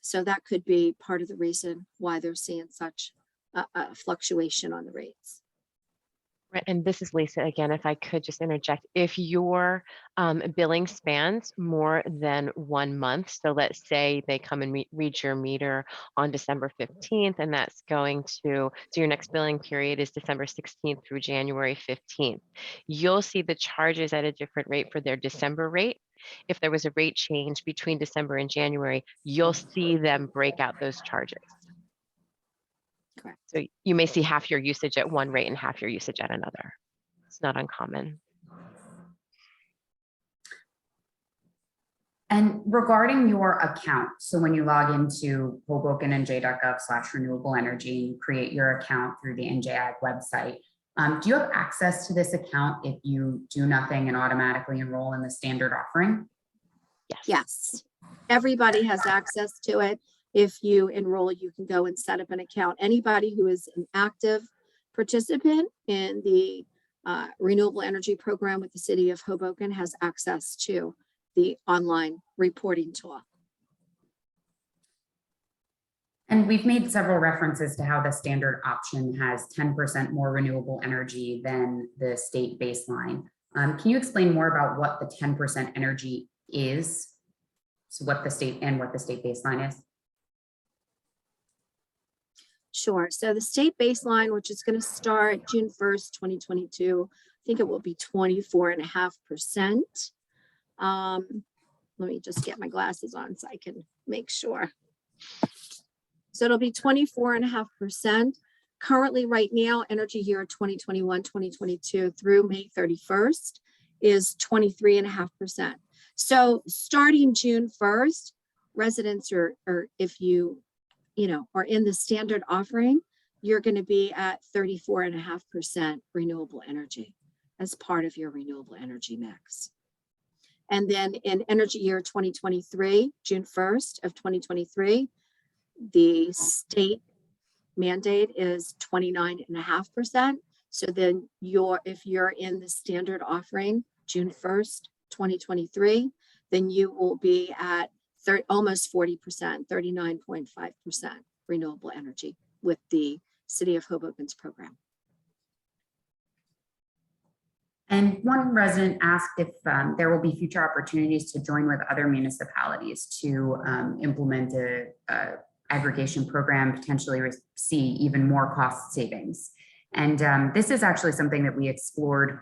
So that could be part of the reason why they're seeing such a fluctuation on the rates. And this is Lisa again, if I could just interject, if your billing spans more than 1 month, so let's say they come and read your meter on December 15th, and that's going to, so your next billing period is December 16th through January 15th. You'll see the charges at a different rate for their December rate. If there was a rate change between December and January, you'll see them break out those charges. Correct. So you may see half your usage at one rate and half your usage at another. It's not uncommon. And regarding your account, so when you log into hobokenNJ.gov/renewable energy, you create your account through the NJAG website. Do you have access to this account if you do nothing and automatically enroll in the standard offering? Yes, everybody has access to it. If you enroll, you can go and set up an account. Anybody who is an active participant in the renewable energy program with the city of Hoboken has access to the online reporting tool. And we've made several references to how the standard option has 10% more renewable energy than the state baseline. Can you explain more about what the 10% energy is? So what the state baseline is? Sure. So the state baseline, which is going to start June 1st, 2022, I think it will be 24.5%. Let me just get my glasses on so I can make sure. So it'll be 24.5%. Currently, right now, energy year 2021-2022 through May 31st is 23.5%. So starting June 1st, residents are if you are in the standard offering, you're going to be at 34.5% renewable energy as part of your renewable energy mix. And then in energy year 2023, June 1st of 2023, the state mandate is 29.5%. So then if you're in the standard offering, June 1st, 2023, then you will be at almost 40%, 39.5% renewable energy with the City of Hoboken's program. And one resident asked if there will be future opportunities to join with other municipalities to implement a aggregation program, potentially see even more cost savings. And this is actually something that we explored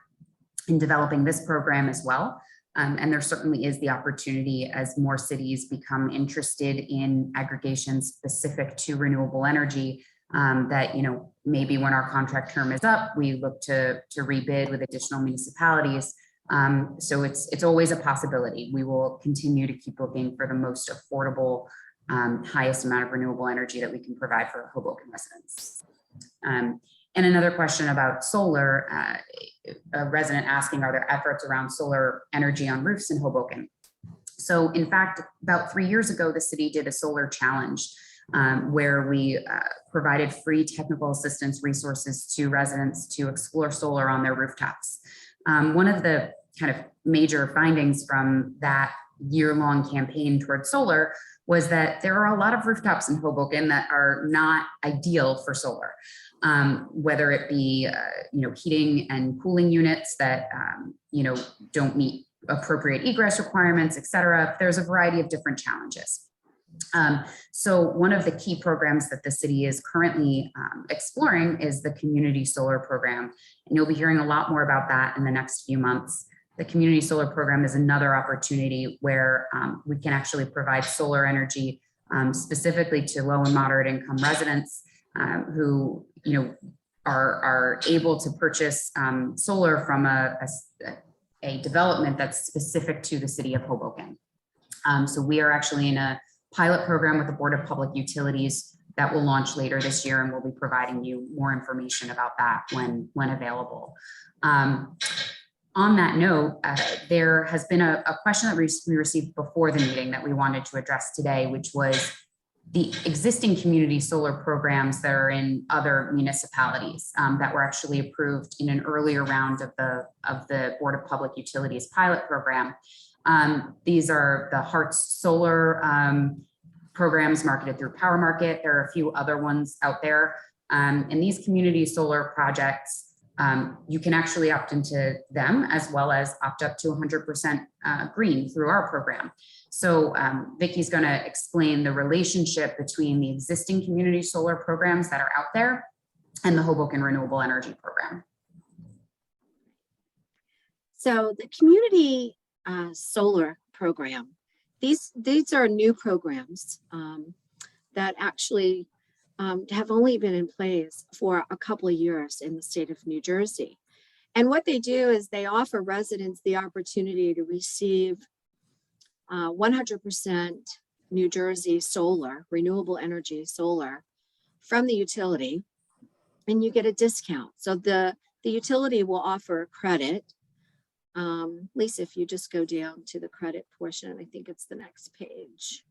in developing this program as well. And there certainly is the opportunity as more cities become interested in aggregation specific to renewable energy, that, you know, maybe when our contract term is up, we look to rebid with additional municipalities. So it's always a possibility. We will continue to keep looking for the most affordable, highest amount of renewable energy that we can provide for Hoboken residents. And another question about solar, a resident asking, are there efforts around solar energy on roofs in Hoboken? So in fact, about 3 years ago, the city did a solar challenge where we provided free technical assistance resources to residents to explore solar on their rooftops. One of the kind of major findings from that year-long campaign towards solar was that there are a lot of rooftops in Hoboken that are not ideal for solar. Whether it be, you know, heating and cooling units that, you know, don't meet appropriate egress requirements, et cetera. There's a variety of different challenges. So one of the key programs that the city is currently exploring is the community solar program. And you'll be hearing a lot more about that in the next few months. The community solar program is another opportunity where we can actually provide solar energy specifically to low and moderate income residents who, you know, are able to purchase solar from a development that's specific to the city of Hoboken. So we are actually in a pilot program with the Board of Public Utilities that will launch later this year, and we'll be providing you more information about that when available. On that note, there has been a question that we received before the meeting that we wanted to address today, which was the existing community solar programs that are in other municipalities that were actually approved in an earlier round of the Board of Public Utilities pilot program. These are the Hearts Solar programs marketed through Power Market. There are a few other ones out there. And these community solar projects, you can actually opt into them as well as opt up to 100% green through our program. So Vicki's going to explain the relationship between the existing community solar programs that are out there and the Hoboken Renewable Energy Program. So the community solar program, these are new programs that actually have only been in place for a couple of years in the state of New Jersey. And what they do is they offer residents the opportunity to receive 100% New Jersey solar, renewable energy solar from the utility, and you get a discount. So the utility will offer credit. Lisa, if you just go down to the credit portion, I think it's the next page.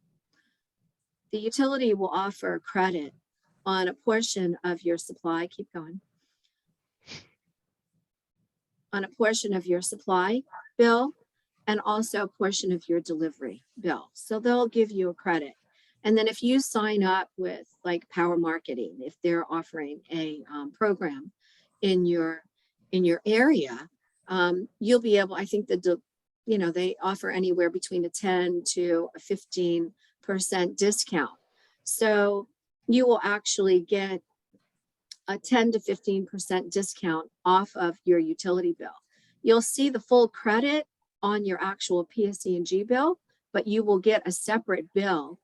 The utility will offer credit on a portion of your supply, keep going, on a portion of your supply bill and also a portion of your delivery bill. So they'll give you a credit. And then if you sign up with like Power Marketing, if they're offering a program in your area, you'll be able, I think that, you know, they offer anywhere between a 10 to a 15% discount. So you will actually get a 10 to 15% discount off of your utility bill. You'll see the full credit on your actual PSE&G bill, but you will get a separate bill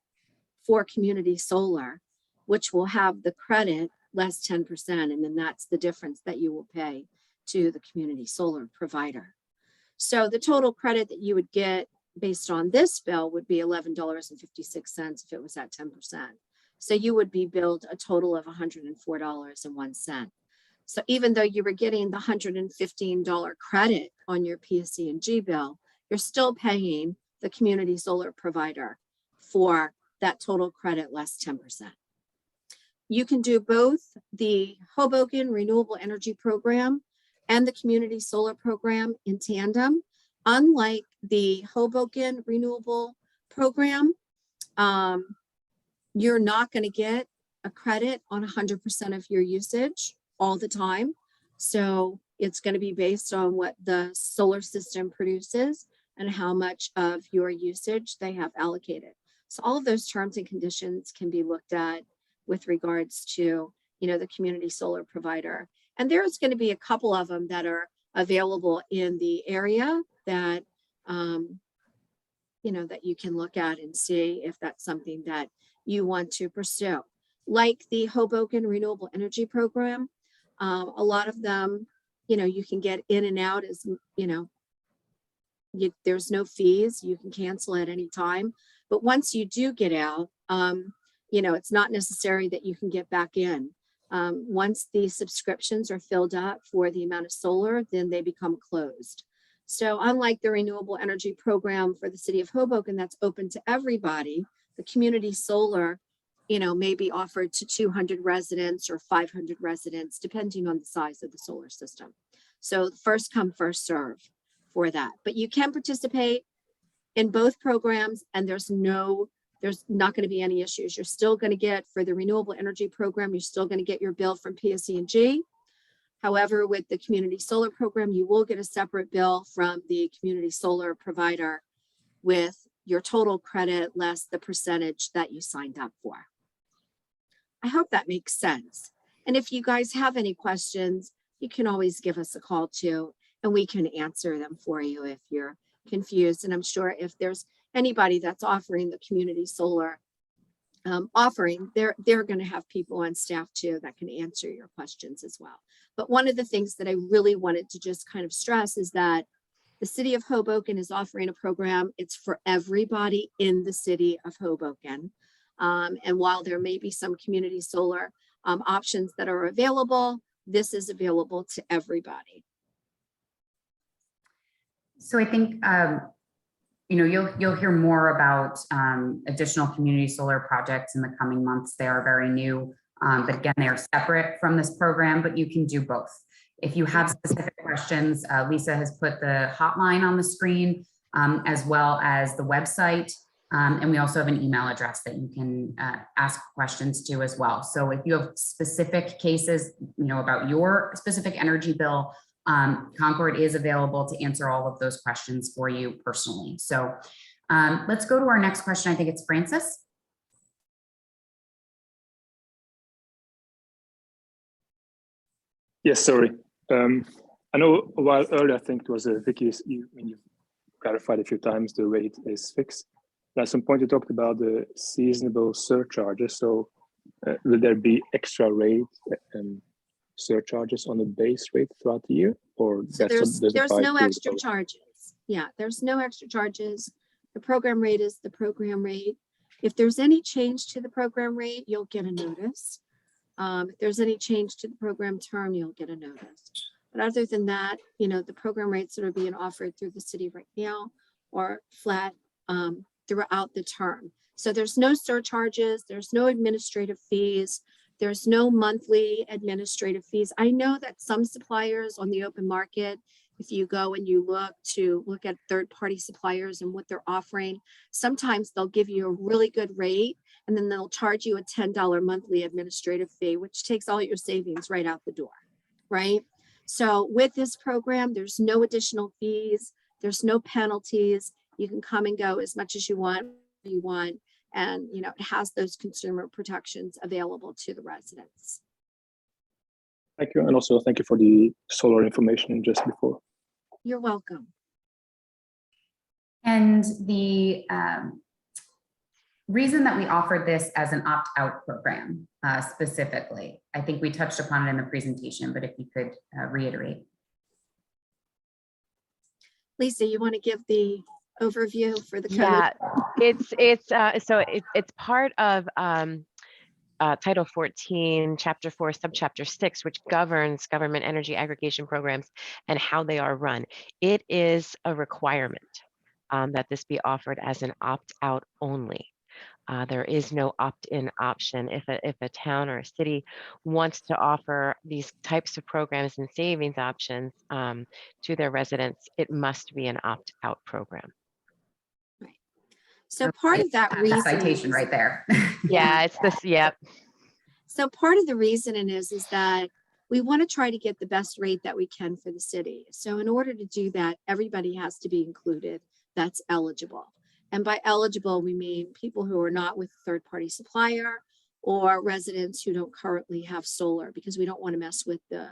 for community solar, which will have the credit less 10%. And then that's the difference that you will pay to the community solar provider. So the total credit that you would get based on this bill would be $11.56 if it was at 10%. So you would be billed a total of $104.01. So even though you were getting the $115 credit on your PSE&G bill, you're still paying the community solar provider for that total credit less 10%. You can do both the Hoboken Renewable Energy Program and the Community Solar Program in tandem. Unlike the Hoboken Renewable Program, you're not going to get a credit on 100% of your usage all the time. So it's going to be based on what the solar system produces and how much of your usage they have allocated. So all of those terms and conditions can be looked at with regards to, the community solar provider. And there's going to be a couple of them that are available in the area that, that you can look at and see if that's something that you want to pursue. Like the Hoboken Renewable Energy Program, a lot of them, you can get in and out as, there's no fees, you can cancel at any time. But once you do get out, it's not necessary that you can get back in. Once the subscriptions are filled up for the amount of solar, then they become closed. So unlike the Renewable Energy Program for the city of Hoboken that's open to everybody, the community solar, may be offered to 200 residents or 500 residents, depending on the size of the solar system. So first come, first serve for that. But you can participate in both programs, and there's not going to be any issues. You're still going to get, for the Renewable Energy Program, you're still going to get your bill from Pseg. However, with the Community Solar Program, you will get a separate bill from the community solar provider with your total credit less the percentage that you signed up for. I hope that makes sense. And if you guys have any questions, you can always give us a call too, and we can answer them for you if you're confused. And I'm sure if there's anybody that's offering the community solar offering, they're going to have people on staff too that can answer your questions as well. But one of the things that I really wanted to just kind of stress is that the city of Hoboken is offering a program. It's for everybody in the city of Hoboken. And while there may be some community solar options that are available, this is available to everybody. So I think, you'll hear more about additional community solar projects in the coming months. They are very new, but again, they are separate from this program, but you can do both. If you have specific questions, Lisa has put the hotline on the screen, as well as the website. And we also have an email address that you can ask questions to as well. So if you have specific cases, about your specific energy bill, Concord is available to answer all of those questions for you personally. So let's go to our next question. I think it's Francis. Yes, sorry. I know a while earlier, I think it was Vicky, when you clarified a few times the rate is fixed. At some point you talked about the seasonable surcharges. So will there be extra rate and surcharges on the base rate throughout the year? Or so there's no extra charges. Yeah, there's no extra charges. The program rate is the program rate. If there's any change to the program rate, you'll get a notice. If there's any change to the program term, you'll get a notice. But other than that, the program rates that are being offered through the city right now are flat throughout the term. So there's no surcharges, there's no administrative fees, there's no monthly administrative fees. I know that some suppliers on the open market, if you go and you look at third-party suppliers and what they're offering, sometimes they'll give you a really good rate and then they'll charge you a $10 monthly administrative fee, which takes all your savings right out the door, right? So with this program, there's no additional fees, there's no penalties. You can come and go as much as you want, and it has those consumer protections available to the residents. Thank you, and also thank you for the solar information just before. You're welcome. And the reason that we offered this as an opt-out program specifically, I think we touched upon it in the presentation, but if you could reiterate. Lisa, you want to give the overview for the code? Yeah, it's part of Title 14, Chapter 4, Subchapter 6, which governs government energy aggregation programs and how they are run. It is a requirement that this be offered as an opt-out only. There is no opt-in option. If a town or a city wants to offer these types of programs and savings options to their residents, it must be an opt-out program. So part of that reason Citation right there. Yeah, it's this, yep. So part of the reason is that we want to try to get the best rate that we can for the city. So in order to do that, everybody has to be included that's eligible. And by eligible, we mean people who are not with a third-party supplier or residents who don't currently have solar, because we don't want to mess with the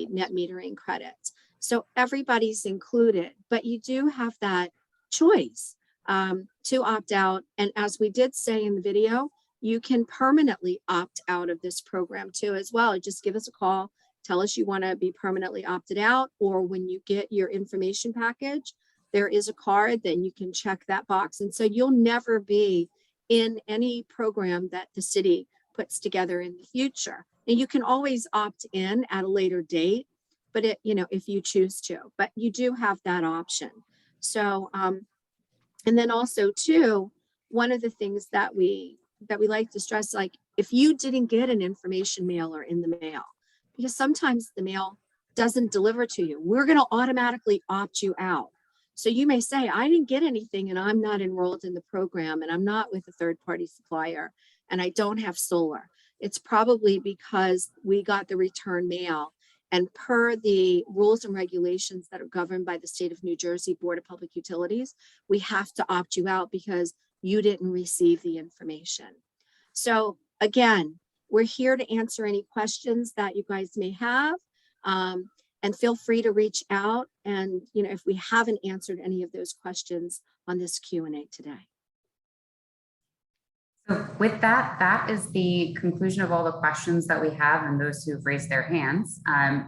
net metering credits. So everybody's included, but you do have that choice to opt out. And as we did say in the video, you can permanently opt out of this program too as well. Just give us a call, tell us you want to be permanently opted out, or when you get your information package, there is a card, then you can check that box. And so you'll never be in any program that the city puts together in the future. And you can always opt in at a later date, but if you choose to, but you do have that option. So, and then also too, one of the things that we like to stress, like if you didn't get an information mailer in the mail, because sometimes the mail doesn't deliver to you, we're going to automatically opt you out. So you may say, I didn't get anything and I'm not enrolled in the program and I'm not with a third-party supplier and I don't have solar. It's probably because we got the return mail, and per the rules and regulations that are governed by the state of New Jersey Board of Public Utilities, we have to opt you out because you didn't receive the information. So again, we're here to answer any questions that you guys may have. And feel free to reach out. And, if we haven't answered any of those questions on this Q&A today. So with that, that is the conclusion of all the questions that we have and those who've raised their hands. I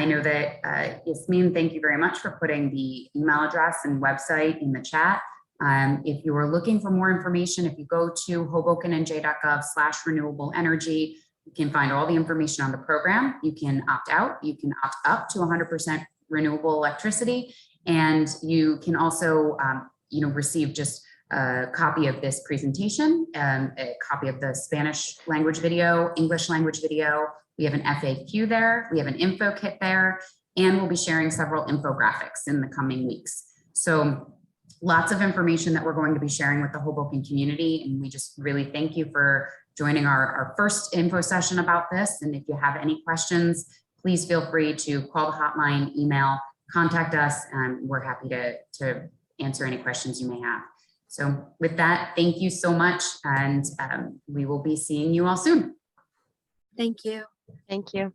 know that Yasmin, thank you very much for putting the email address and website in the chat. If you are looking for more information, if you go to hobokenNJ.gov/renewable energy, you can find all the information on the program. You can opt out, you can opt up to 100% renewable electricity, and you can also receive just a copy of this presentation, a copy of the Spanish language video, English language video. We have an FAQ there, we have an info kit there, and we'll be sharing several infographics in the coming weeks. So lots of information that we're going to be sharing with the Hoboken community, and we just really thank you for joining our first info session about this. And if you have any questions, please feel free to call the hotline, email, contact us, and we're happy to answer any questions you may have. So with that, thank you so much, and we will be seeing you all soon. Thank you. Thank you.